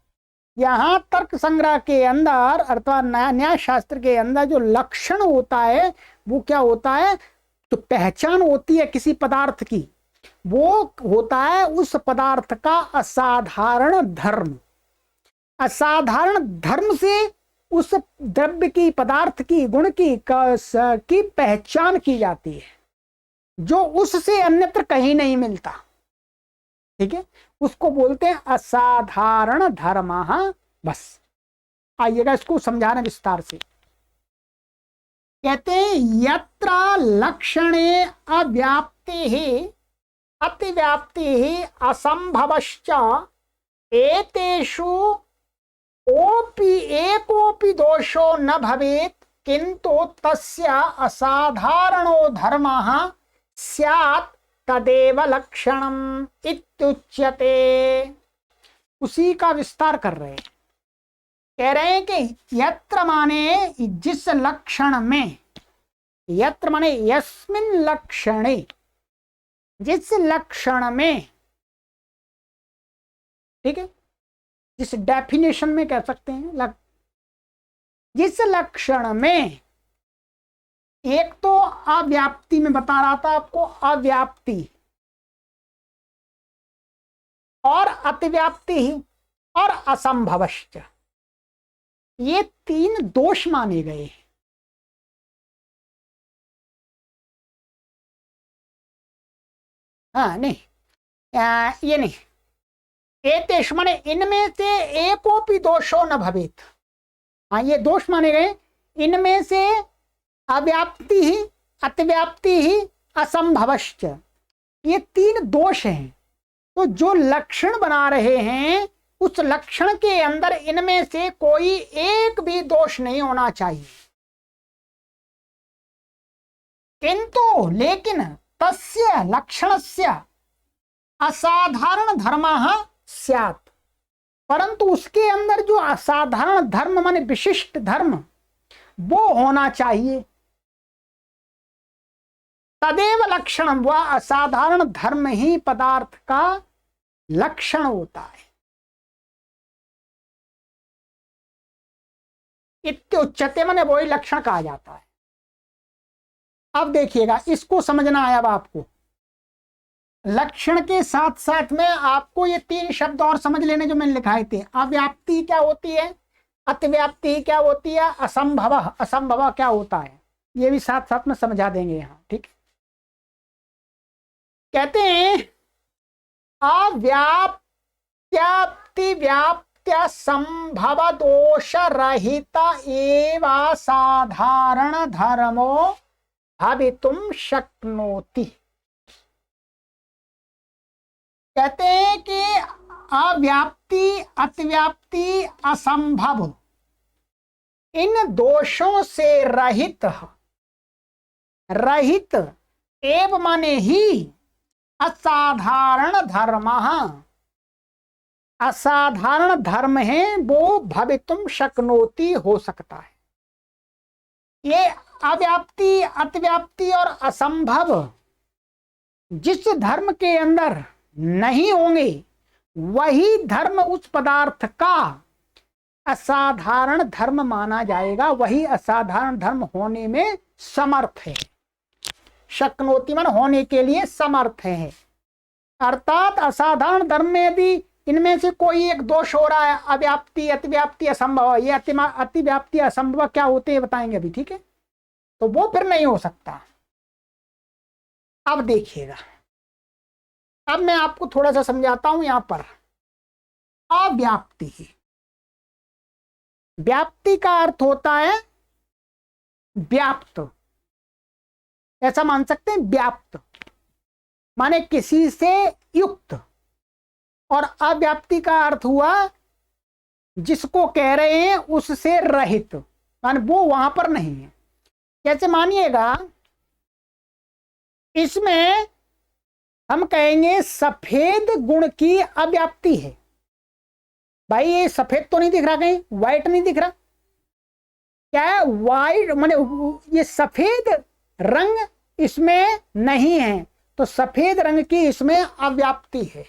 यहां तर्क संग्रह के अंदर अर्थात न्याय शास्त्र के अंदर जो लक्षण होता है वो क्या होता है? तो पहचान होती है किसी पदार्थ की, वो होता है उस पदार्थ का असाधारण धर्म। असाधारण धर्म से उस द्रव्य की, पदार्थ की, गुण की पहचान की जाती है, जो उससे अन्यत्र कहीं नहीं मिलता। ठीक है, उसको बोलते हैं असाधारण धर्म। बस आइएगा, इसको समझाना विस्तार से। कहते हैं यत्र लक्षणे अव्याप्ति अतिव्याप्ति असंभवश्च एतेषु एकोपि दोषो न भवेत्, किंतु तस्य असाधारणो धर्मः स्यात् तदेव लक्षणम इत्युच्यते। उसी का विस्तार कर रहे हैं। कह रहे हैं कि यत्र माने जिस लक्षण में, यत्र माने यस्मिन् लक्षणे, जिस लक्षण में, ठीक है, जिस डेफिनेशन में कह सकते हैं, जिस लक्षण में, एक तो अव्याप्ति में बता रहा था आपको, अव्याप्ति और अतिव्याप्ति और असंभवश्च, ये तीन दोष माने गए। हाँ नहीं, ये नहीं, एतेषु माने इनमें से एकोपि दोषो न भवेत्। हाँ, ये दोष माने गए, इनमें से अव्याप्ति ही, अतिव्याप्ति ही, असंभवश्च, ये तीन दोष हैं। तो जो लक्षण बना रहे हैं उस लक्षण के अंदर इनमें से कोई एक भी दोष नहीं होना चाहिए। किंतु लेकिन तस्य लक्षणस्य असाधारण धर्मः स्यात्, परंतु उसके अंदर जो असाधारण धर्म माने विशिष्ट धर्म, वो होना चाहिए। तदेव लक्षण, वह असाधारण धर्म ही पदार्थ का लक्षण होता है। इत्युच्यते माने वही लक्षण कहा जाता है। अब देखिएगा, इसको समझना है अब आपको। लक्षण के साथ साथ में आपको ये तीन शब्द और समझ लेने जो मैंने लिखाए थे। अव्याप्ति क्या होती है, अतिव्याप्ति क्या होती है, असंभव, असंभव क्या होता है, ये भी साथ साथ में समझा देंगे यहाँ। ठीक, कहते हैं अव्याप्ति व्याप्त्य संभव दोष रहित एवं साधारण धर्मो भवितुम शक्नोति। कहते हैं कि अव्याप्ति, अतिव्याप्ति, असंभव, इन दोषों से रहित, रहित एव माने ही असाधारण धर्म, असाधारण धर्म है वो भवितुम शक्नोति, हो सकता है। ये अव्याप्ति, अतिव्याप्ति और असंभव जिस धर्म के अंदर नहीं होंगे, वही धर्म उस पदार्थ का असाधारण धर्म माना जाएगा, वही असाधारण धर्म होने में समर्थ है। शक्नोति मन होने के लिए समर्थ है। अर्थात असाधारण धर्म में यदि इनमें से कोई एक दोष हो रहा है, अव्याप्ति, अतिव्याप्ति, असंभव, ये अतिव्याप्ति, असंभव क्या होते हैं बताएंगे अभी। ठीक है, तो वो फिर नहीं हो सकता। अब देखिएगा, अब मैं आपको थोड़ा सा समझाता हूं। यहां पर अव्याप्ति, व्याप्ति का अर्थ होता है व्याप्त, ऐसा मान सकते हैं। व्याप्त माने किसी से युक्त, और अव्याप्ति का अर्थ हुआ जिसको कह रहे हैं उससे रहित, माने वो वहां पर नहीं है। कैसे मानिएगा, इसमें हम कहेंगे सफेद गुण की अव्याप्ति है। भाई ये सफेद तो नहीं दिख रहा, कहीं व्हाइट नहीं दिख रहा, क्या है व्हाइट, माने ये सफेद रंग इसमें नहीं है, तो सफेद रंग की इसमें अव्याप्ति है।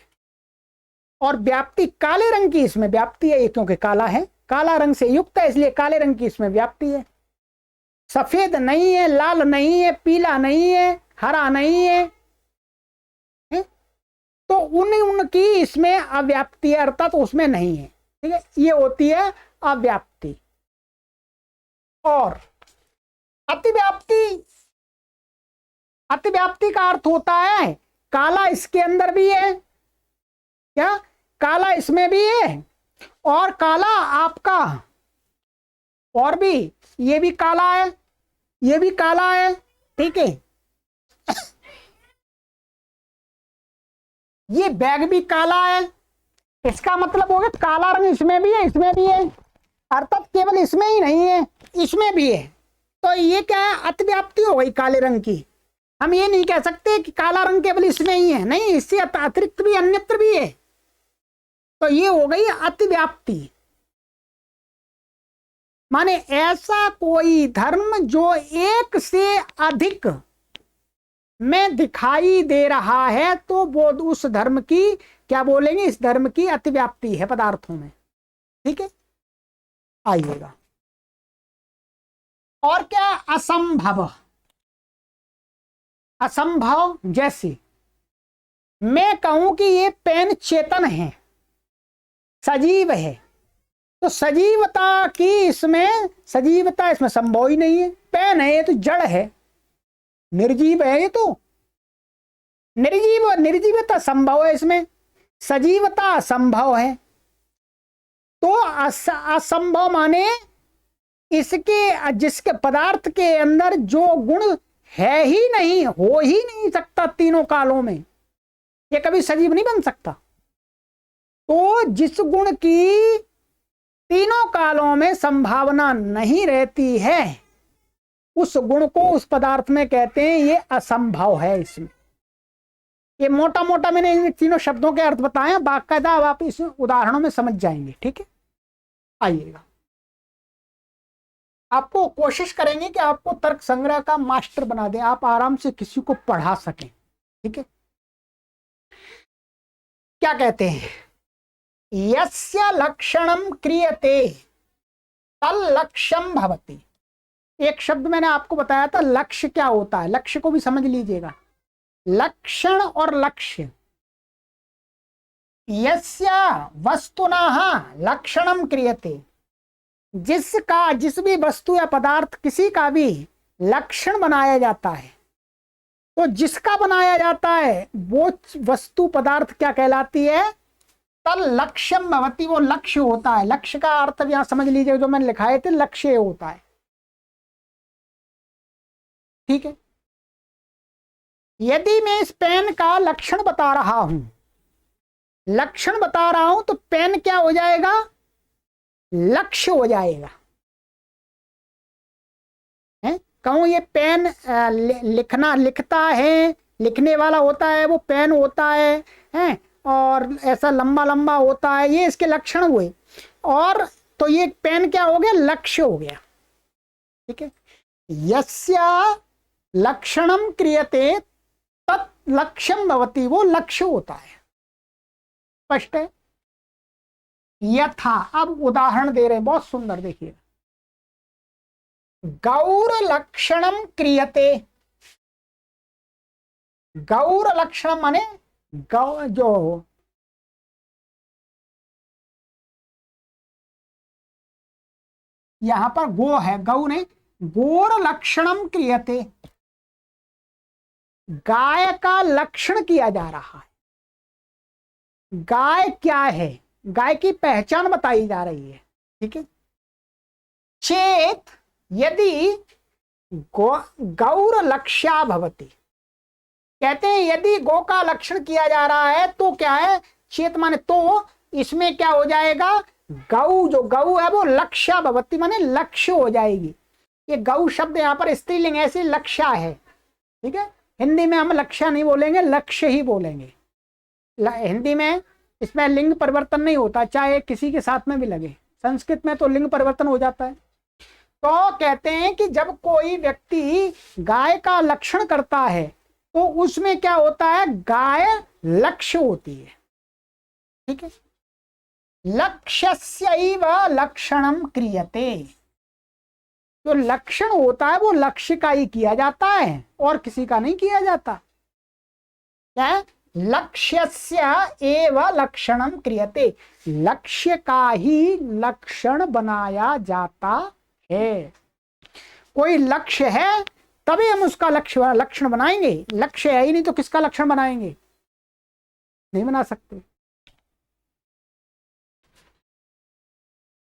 और व्याप्ति काले रंग की इसमें व्याप्ति है, क्योंकि काला है, काला रंग से युक्त है, इसलिए काले रंग की इसमें व्याप्ति है। सफेद नहीं है, लाल नहीं है, पीला नहीं है, हरा नहीं है, तो उनकी इसमें अव्याप्ति है, अर्थात उसमें नहीं है। ठीक है, ये होती है अव्याप्ति। और अतिव्याप्ति, अतिव्याप्ति का अर्थ होता है काला इसके अंदर भी है, क्या काला इसमें भी है, और काला आपका और भी, ये भी काला है, ये भी काला है। ठीक है, ये बैग भी काला है, इसका मतलब हो गया काला रंग इसमें भी है, इसमें भी है, अर्थात केवल इसमें ही नहीं है, इसमें भी है। तो ये क्या है, अतिव्याप्ति हो गई काले रंग की। हम ये नहीं कह सकते कि काला रंग केवल इसमें ही है, नहीं, इससे अतिरिक्त भी अन्यत्र भी है। तो ये हो गई अतिव्याप्ति, माने ऐसा कोई धर्म जो एक से अधिक में दिखाई दे रहा है, तो वो उस धर्म की क्या बोलेंगे, इस धर्म की अतिव्याप्ति है पदार्थों में। ठीक है, आइएगा। और क्या, असंभव। असंभव जैसे मैं कहूं कि ये पेन चेतन है, सजीव है, तो सजीवता की इसमें, सजीवता इसमें संभव ही नहीं है। पेन है, ये तो जड़ है, निर्जीव है, ये तो निर्जीव, निर्जीवता संभव है, इसमें सजीवता असंभव है। तो असंभव माने इसके, जिसके पदार्थ के अंदर जो गुण है ही नहीं, हो ही नहीं सकता तीनों कालों में, ये कभी सजीव नहीं बन सकता। तो जिस गुण की तीनों कालों में संभावना नहीं रहती है, उस गुण को उस पदार्थ में कहते हैं ये असंभव है। इसमें ये मोटा मोटा मैंने इन तीनों शब्दों के अर्थ बताए, बाकायदा अब आप इस उदाहरणों में समझ जाएंगे। ठीक है, आइएगा। आपको कोशिश करेंगे कि आपको तर्क संग्रह का मास्टर बना दें, आप आराम से किसी को पढ़ा सकें। ठीक है, क्या कहते हैं, यस्य लक्षणम क्रियते तल्लक्ष्यम भवति। एक शब्द मैंने आपको बताया था, लक्ष्य क्या होता है, लक्ष्य को भी समझ लीजिएगा। लक्षण और लक्ष्य, यस्य वस्तुनः लक्षणम क्रियते, जिसका, जिस भी वस्तु या पदार्थ किसी का भी लक्षण बनाया जाता है, तो जिसका बनाया जाता है वो वस्तु पदार्थ क्या कहलाती है, तल लक्ष्यम भवति, वो लक्ष्य होता है। लक्ष्य का अर्थ यहां समझ लीजिए, जो मैंने लिखाए थे, लक्ष्य होता है। ठीक है, यदि मैं इस पेन का लक्षण बता रहा हूं, लक्षण बता रहा हूं, तो पेन क्या हो जाएगा, लक्ष्य हो जाएगा। कहूं ये पेन लिखना, लिखता है, लिखने वाला होता है, वो पेन होता है, और ऐसा लंबा लंबा होता है, ये इसके लक्षण हुए। और तो ये पेन क्या हो गया, लक्ष्य हो गया। ठीक है, यस्य लक्षणम क्रियते तत् लक्ष्यम भवति, वो लक्ष्य होता है। स्पष्ट है। यथा, अब उदाहरण दे रहे हैं, बहुत सुंदर, देखिए। गौर लक्षणम क्रियते, गौर लक्षण माने गौ, जो यहां पर गो है, गौ ने, गौर लक्षणम क्रियते, गाय का लक्षण किया जा रहा है। गाय क्या है, गाय की पहचान बताई जा रही है। ठीक है, चेत यदि गौर लक्ष्या भवति, कहते हैं यदि गौ का लक्षण किया जा रहा है तो क्या है, चेत माने तो, इसमें क्या हो जाएगा, गौ, जो गौ है वो लक्ष्या भवति माने लक्ष्य हो जाएगी। ये गौ शब्द यहाँ पर स्त्रीलिंग ऐसे लक्ष्या है, ठीक है। हिंदी में हम लक्ष्या नहीं बोलेंगे, लक्ष्य ही बोलेंगे। हिंदी में इसमें लिंग परिवर्तन नहीं होता, चाहे किसी के साथ में भी लगे। संस्कृत में तो लिंग परिवर्तन हो जाता है। तो कहते हैं कि जब कोई व्यक्ति गाय का लक्षण करता है तो उसमें क्या होता है, गाय लक्ष्य होती है, ठीक है। लक्ष्यस्यैव लक्षणम क्रियते, जो लक्षण होता है वो लक्ष्य का ही किया जाता है और किसी का नहीं किया जाता। क्या, लक्ष्यस्य एव लक्षणम क्रियते, लक्ष्य का ही लक्षण बनाया जाता है। कोई लक्ष्य है तभी हम उसका लक्षण बनाएंगे, लक्ष्य है ही नहीं तो किसका लक्षण बनाएंगे, नहीं बना सकते।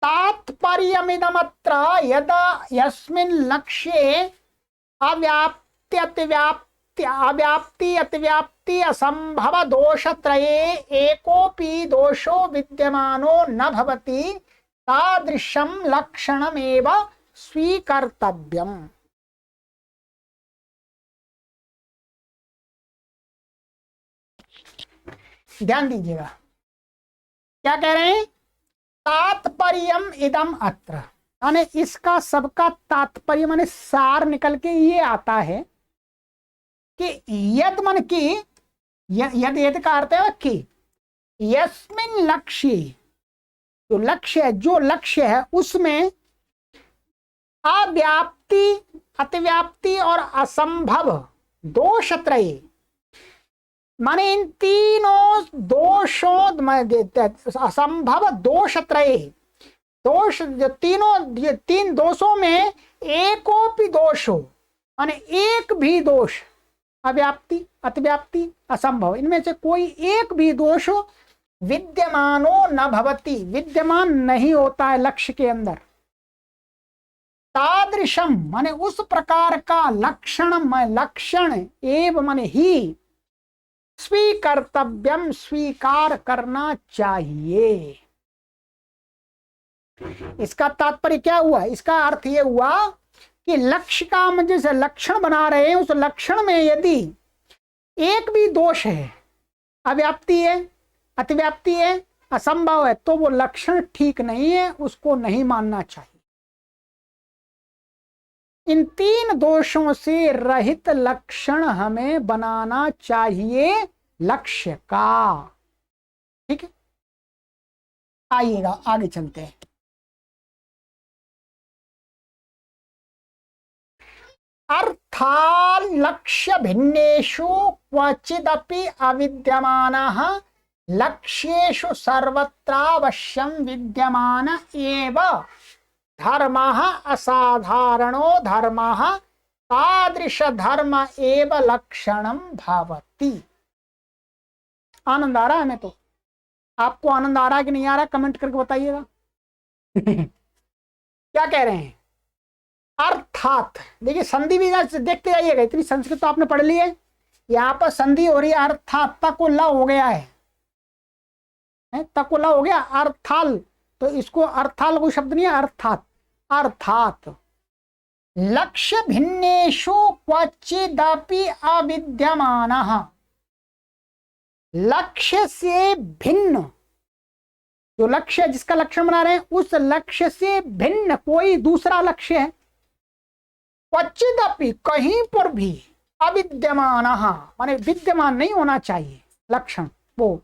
तात्पर्यमिदमत्र यदा यस्मिन् लक्ष्ये अव्याप्ति अतिव्याप्ति असंभव दोषत्रये एकोपि दोषो विद्यमानो न भवति तादृशं लक्षणमेव स्वीकर्तव्यम्। ध्यान दीजिएगा, क्या कह रहे हैं, तात्पर्यम इदम अत्र, माने इसका सबका तात्पर्य माने सार निकल के ये आता है कि यद मन की यद का अर्थ है कि यस्मिन लक्ष्य, जो लक्ष्य है उसमें अव्याप्ति अतिव्याप्ति और असंभव दोषत्रय, माने इन तीनों दोषों, असंभव दोषत्रय, दोष जो तीन दोषों में एकोपि दोष हो, माने एक भी दोष, अव्याप्ति अतिव्याप्ति असंभव, इनमें से कोई एक भी दोष विद्यमानो न भवति, विद्यमान नहीं होता है लक्ष्य के अंदर। तादृशम माने उस प्रकार का लक्षण एव माने ही स्वीकर्तव्यम, स्वीकार करना चाहिए। इसका तात्पर्य क्या हुआ, इसका अर्थ यह हुआ कि लक्ष्य का हम जैसे लक्षण बना रहे हैं, उस लक्षण में यदि एक भी दोष है, अव्याप्ति है, अतिव्याप्ति है, असंभव है, तो वो लक्षण ठीक नहीं है, उसको नहीं मानना चाहिए। इन तीन दोषों से रहित लक्षण हमें बनाना चाहिए लक्ष्य का, ठीक है। आइएगा आगे चलते हैं। अर्थात् लक्ष्य भिन्नेषु क्वचिदपि अविद्यमानः लक्ष्येषु सर्वत्रावश्यं विद्यमान एव धर्मः असाधारणो धर्मः तादृश धर्म एव लक्षणं भवति। आनंद आ रहा है? हमें तो आपको आनंद आ रहा है कि नहीं आ रहा, कमेंट करके बताइएगा। क्या कह रहे हैं, अर्थात, देखिए संधि भी देखते जाइएगा, इतनी संस्कृत तो आपने पढ़ ली है, यहाँ पर संधि हो रही है अर्थात, तक को ल हो गया है, तक को ल हो गया, अर्थाल, तो इसको अर्थाल कोई शब्द नहीं है, अर्थात, अर्थात लक्ष्य भिन्नेषु क्वचिदपि अविद्यमानः, लक्ष्य से भिन्न, जो लक्ष्य जिसका लक्षण बना रहे हैं उस लक्ष्य से भिन्न कोई दूसरा लक्ष्य है, क्वचिदपि कहीं पर भी, अविद्यमानः माने विद्यमान नहीं होना चाहिए लक्षण, वो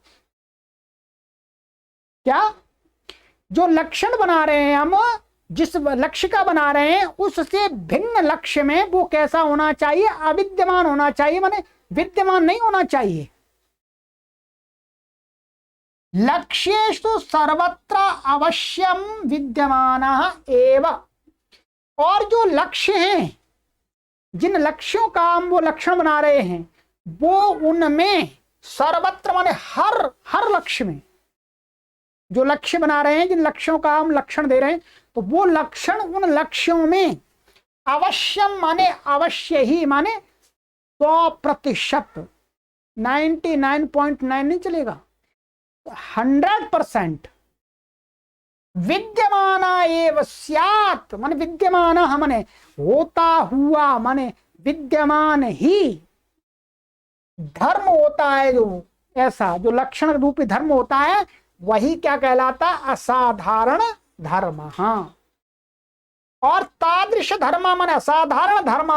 क्या, जो लक्षण बना रहे हैं हम, जिस लक्ष्य का बना रहे हैं उससे भिन्न लक्ष्य में वो कैसा होना चाहिए, अविद्यमान होना चाहिए, माने विद्यमान नहीं होना चाहिए। लक्ष्येषु सर्वत्र अवश्यम विद्यमानः एव, और जो लक्ष्य हैं, जिन लक्ष्यों का हम वो लक्षण बना रहे हैं, वो उनमें सर्वत्र माने हर लक्ष्य में, जो लक्ष्य बना रहे हैं, जिन लक्ष्यों का हम लक्षण दे रहे हैं, तो वो लक्षण उन लक्ष्यों में अवश्यम माने अवश्य ही माने 100%, 99.9 नहीं चलेगा, 100% विद्यमाना एव स्यात् माने विद्यमान माने होता हुआ माने विद्यमान ही धर्म होता है, जो ऐसा जो लक्षण रूपी धर्म होता है वही क्या कहलाता, असाधारण धर्म। हाँ, और तादृश धर्म माने असाधारण धर्म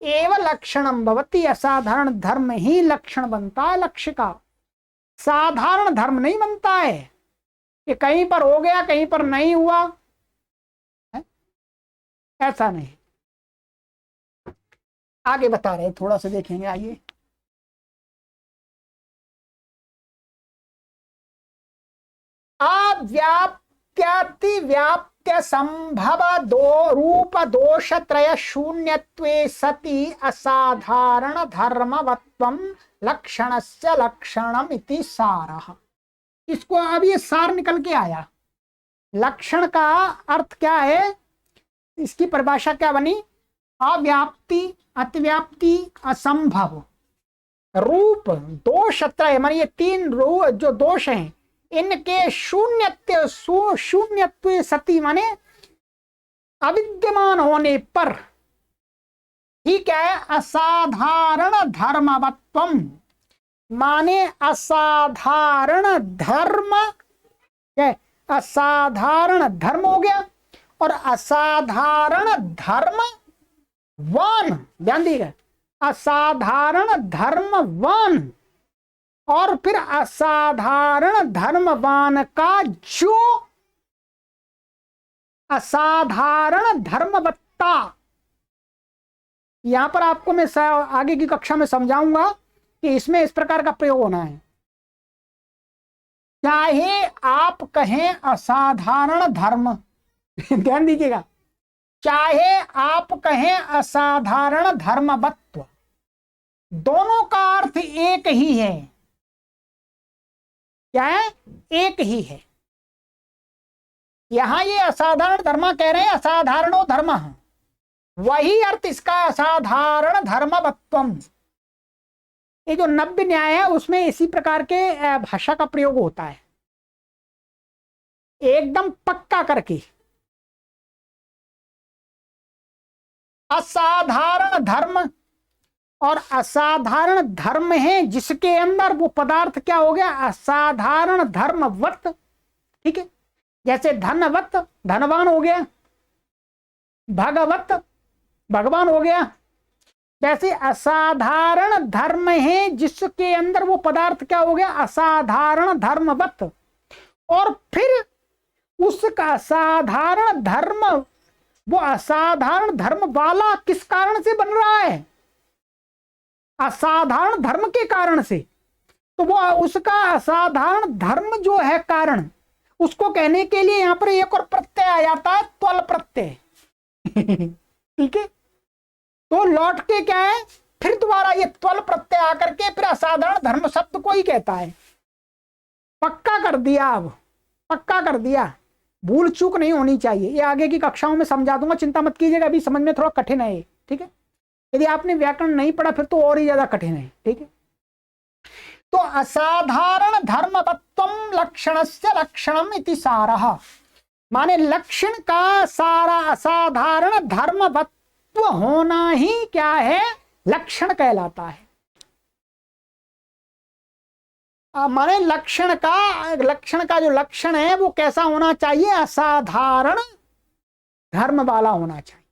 एवं लक्षणम भवति, असाधारण धर्म ही लक्षण बनता है लक्ष्य का, साधारण धर्म नहीं बनता है कि कहीं पर हो गया कहीं पर नहीं हुआ है? ऐसा नहीं। आगे बता रहे, थोड़ा सा देखेंगे, आइए। अव्याप्त्याति व्याप्त्य संभव दो रूप दोष त्रय शून्यत्वे सति असाधारण धर्मवत्वम लक्षणस्य लक्षणम इति सारः। इसको अब ये सार निकल के आया। लक्षण का अर्थ क्या है, इसकी परिभाषा क्या बनी, अव्याप्ति अतिव्याप्ति असंभव रूप दोष त्रय माने ये तीन जो दोष हैं इनके शून्यत्व सती माने अविद्यमान होने पर ही क्या है, असाधारण धर्मवत्वम माने असाधारण धर्म, क्या असाधारण धर्म हो गया, और असाधारण धर्मवान, ध्यान दीजिएगा, असाधारण धर्मवान, और फिर असाधारण धर्मवान का जो असाधारण धर्मवत्ता। यहां पर आपको मैं आगे की कक्षा में समझाऊंगा कि इसमें इस प्रकार का प्रयोग होना है। चाहे आप कहें असाधारण धर्म ध्यान दीजिएगा, चाहे आप कहें असाधारण धर्मवत्व, दोनों का अर्थ एक ही है। क्या है, एक ही है। यहां ये असाधारण धर्म कह रहे हैं, असाधारणो धर्म, वही अर्थ इसका असाधारण धर्मवत्वम। ये जो नव्य न्याय है उसमें इसी प्रकार के भाषा का प्रयोग होता है, एकदम पक्का करके। असाधारण धर्म और असाधारण धर्म है जिसके अंदर वो पदार्थ क्या हो गया, असाधारण धर्मवत। ठीक है, जैसे धनवत धनवान हो गया, भगवत भगवान हो गया, वैसे असाधारण धर्म है जिसके अंदर वो पदार्थ क्या हो गया, असाधारण धर्मवत। और फिर उसका असाधारण धर्म, वो असाधारण धर्म वाला किस कारण से बन रहा है, असाधारण धर्म के कारण से। तो वो उसका असाधारण धर्म जो है कारण, उसको कहने के लिए यहां पर एक और प्रत्यय आ जाता है, त्वल प्रत्यय ठीक है, तो लौट के क्या है, फिर दोबारा ये त्वल प्रत्यय आकर के फिर असाधारण धर्म शब्द को ही कहता है। पक्का कर दिया, अब पक्का कर दिया, भूल चूक नहीं होनी चाहिए। ये आगे की कक्षाओं में समझा दूंगा, चिंता मत कीजिएगा, अभी समझ में थोड़ा कठिन है। ठीक है, यदि आपने व्याकरण नहीं पढ़ा फिर तो और ही ज्यादा कठिन है। ठीक है, तो असाधारण धर्मवत्वम लक्षणस्य लक्षणम इति सारः, माने लक्षण का सारा असाधारण धर्मवत्व होना ही क्या है, लक्षण कहलाता है। माने लक्षण का जो लक्षण है वो कैसा होना चाहिए, असाधारण धर्म वाला होना चाहिए।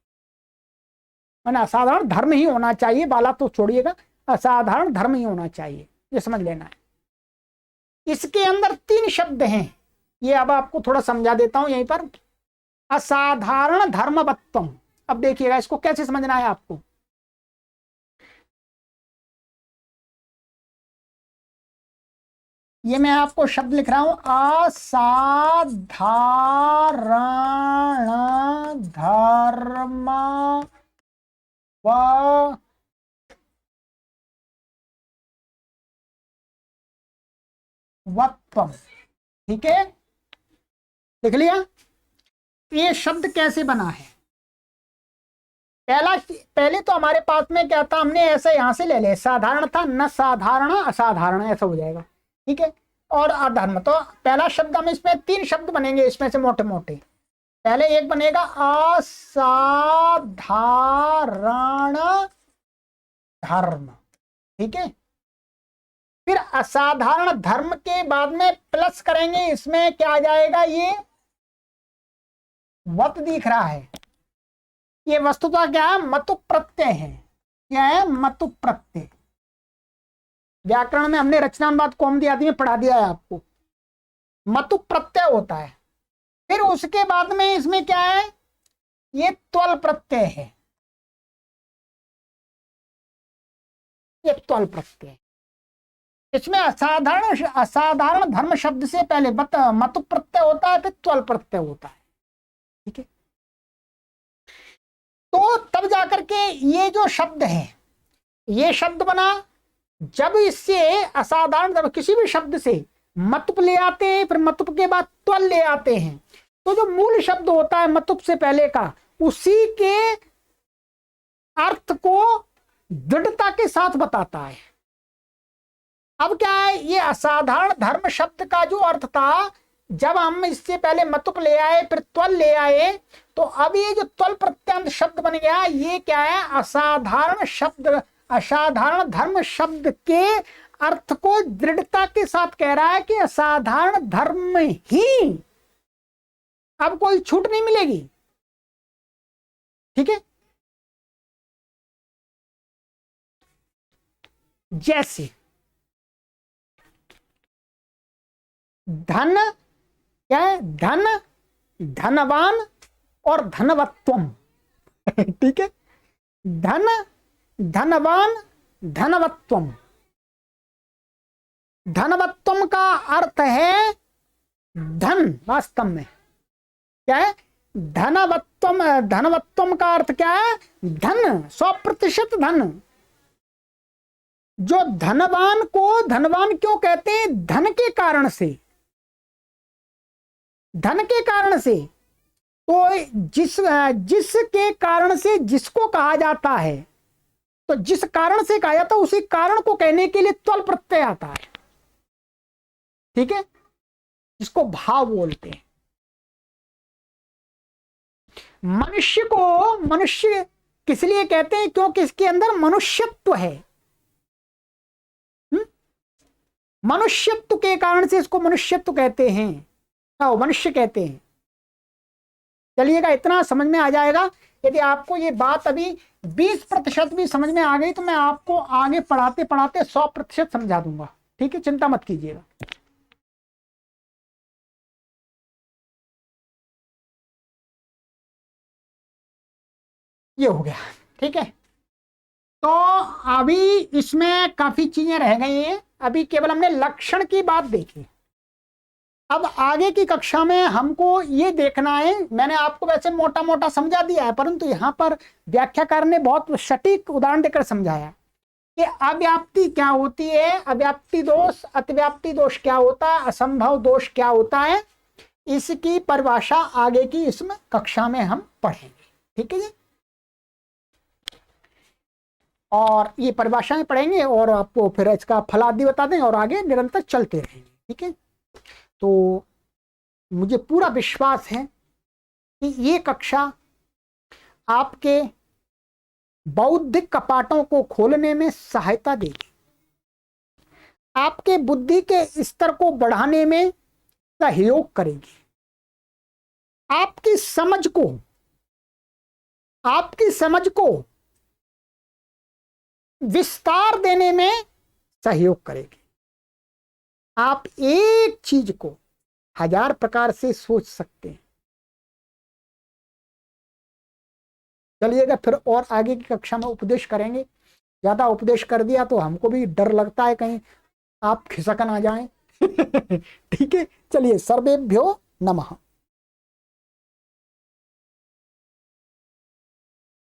माने असाधारण धर्म ही होना चाहिए, वाला तो छोड़िएगा, असाधारण धर्म ही होना चाहिए, ये समझ लेना है। इसके अंदर तीन शब्द हैं, ये अब आपको थोड़ा समझा देता हूं यहीं पर। असाधारण धर्मवत्वम, अब देखिएगा इसको कैसे समझना है आपको। ये मैं आपको शब्द लिख रहा हूं, असाधारण धर्म वत्वम। ठीक है, लिख लिया। ये शब्द कैसे बना है? पहले तो हमारे पास में क्या था, हमने ऐसे यहां से ले लिया, साधारण था, न साधारण असाधारण, ऐसा हो जाएगा, ठीक है। और अधर्म, तो पहला शब्द हम इसमें 3 शब्द बनेंगे इसमें से मोटे मोटे। पहले एक बनेगा असाधारण धर्म, ठीक है। फिर असाधारण धर्म के बाद में प्लस करेंगे, इसमें क्या आ जाएगा, ये वत दिख रहा है, ये वस्तुतः क्या है, मतु प्रत्यय है। क्या है? मतु प्रत्यय। व्याकरण में हमने रचनानुवाद कौमुदी आदि में पढ़ा दिया है आपको, मतु प्रत्यय होता है। फिर उसके बाद में इसमें क्या है, ये त्वल प्रत्यय है, ये त्वल प्रत्यय। इसमें असाधारण धर्म शब्द से पहले मतु प्रत्यय होता है, फिर त्वल प्रत्यय होता है, ठीक है। तो तब जाकर के ये जो शब्द है, ये शब्द बना जब इससे असाधारण, जब किसी भी शब्द से मतुप ले आते हैं, फिर मतुप के बाद त्वल ले आते हैं, तो जो मूल शब्द होता है मतुप से पहले का, उसी के अर्थ को दृढ़ता के साथ बताता है। अब क्या है, ये असाधारण धर्म शब्द का जो अर्थ था, जब हम इससे पहले मतुप ले आए फिर त्वल ले आए, तो अब ये जो त्वल प्रत्यंत शब्द बन गया, ये क्या है, असाधारण शब्द, असाधारण धर्म शब्द के अर्थ को दृढ़ता के साथ कह रहा है कि असाधारण धर्म ही, अब कोई छूट नहीं मिलेगी, ठीक है। जैसे धन, क्या है, धन, धनवान और धनवत्वम, ठीक है। धन, धनवान, धनवत्वम। धनवत्वम का अर्थ है धन, वास्तव में क्या है, धनवत्वम, धनवत्वम का अर्थ क्या है, धन, 100% धन। जो धनवान को धनवान क्यों कहते हैं, धन के कारण से, धन के कारण से। तो जिसके कारण से जिसको कहा जाता है, तो जिस कारण से कहा जाता है उसी कारण को कहने के लिए त्वल प्रत्यय आता है, ठीक है, जिसको भाव बोलते हैं। मनुष्य को मनुष्य किस लिए कहते हैं, क्योंकि इसके अंदर मनुष्यत्व है। मनुष्यत्व के कारण से इसको मनुष्यत्व कहते हैं, मनुष्य कहते हैं। चलिएगा, इतना समझ में आ जाएगा। यदि आपको ये बात अभी 20% भी समझ में आ गई, तो मैं आपको आगे पढ़ाते पढ़ाते 100% समझा दूंगा, ठीक है, चिंता मत कीजिएगा। ये हो गया, ठीक है। तो अभी इसमें काफी चीजें रह गई हैं, अभी केवल हमने लक्षण की बात देखी। अब आगे की कक्षा में हमको ये देखना है, मैंने आपको वैसे मोटा मोटा समझा दिया है, परंतु यहाँ पर व्याख्याकार ने बहुत सटीक उदाहरण देकर समझाया कि अव्याप्ति क्या होती है, अव्याप्ति दोष, अतिव्याप्ति दोष क्या होता है, असंभव दोष क्या होता है, इसकी परिभाषा आगे की इसमें कक्षा में हम पढ़ेंगे, ठीक है जी। और ये परिभाषाएं पढ़ेंगे और आपको फिर इसका फलादि बता दें और आगे निरंतर चलते रहेंगे, ठीक है। तो मुझे पूरा विश्वास है कि ये कक्षा आपके बौद्धिक कपाटों को खोलने में सहायता देगी, आपके बुद्धि के स्तर को बढ़ाने में सहयोग करेगी, आपकी समझ को विस्तार देने में सहयोग करेगी। आप एक चीज को 1000 प्रकार से सोच सकते हैं। चलिएगा, फिर और आगे की कक्षा में उपदेश करेंगे। ज्यादा उपदेश कर दिया तो हमको भी डर लगता है कहीं आप खिसक ना जाएं। ठीक है, चलिए, सर्वेभ्यो नमः।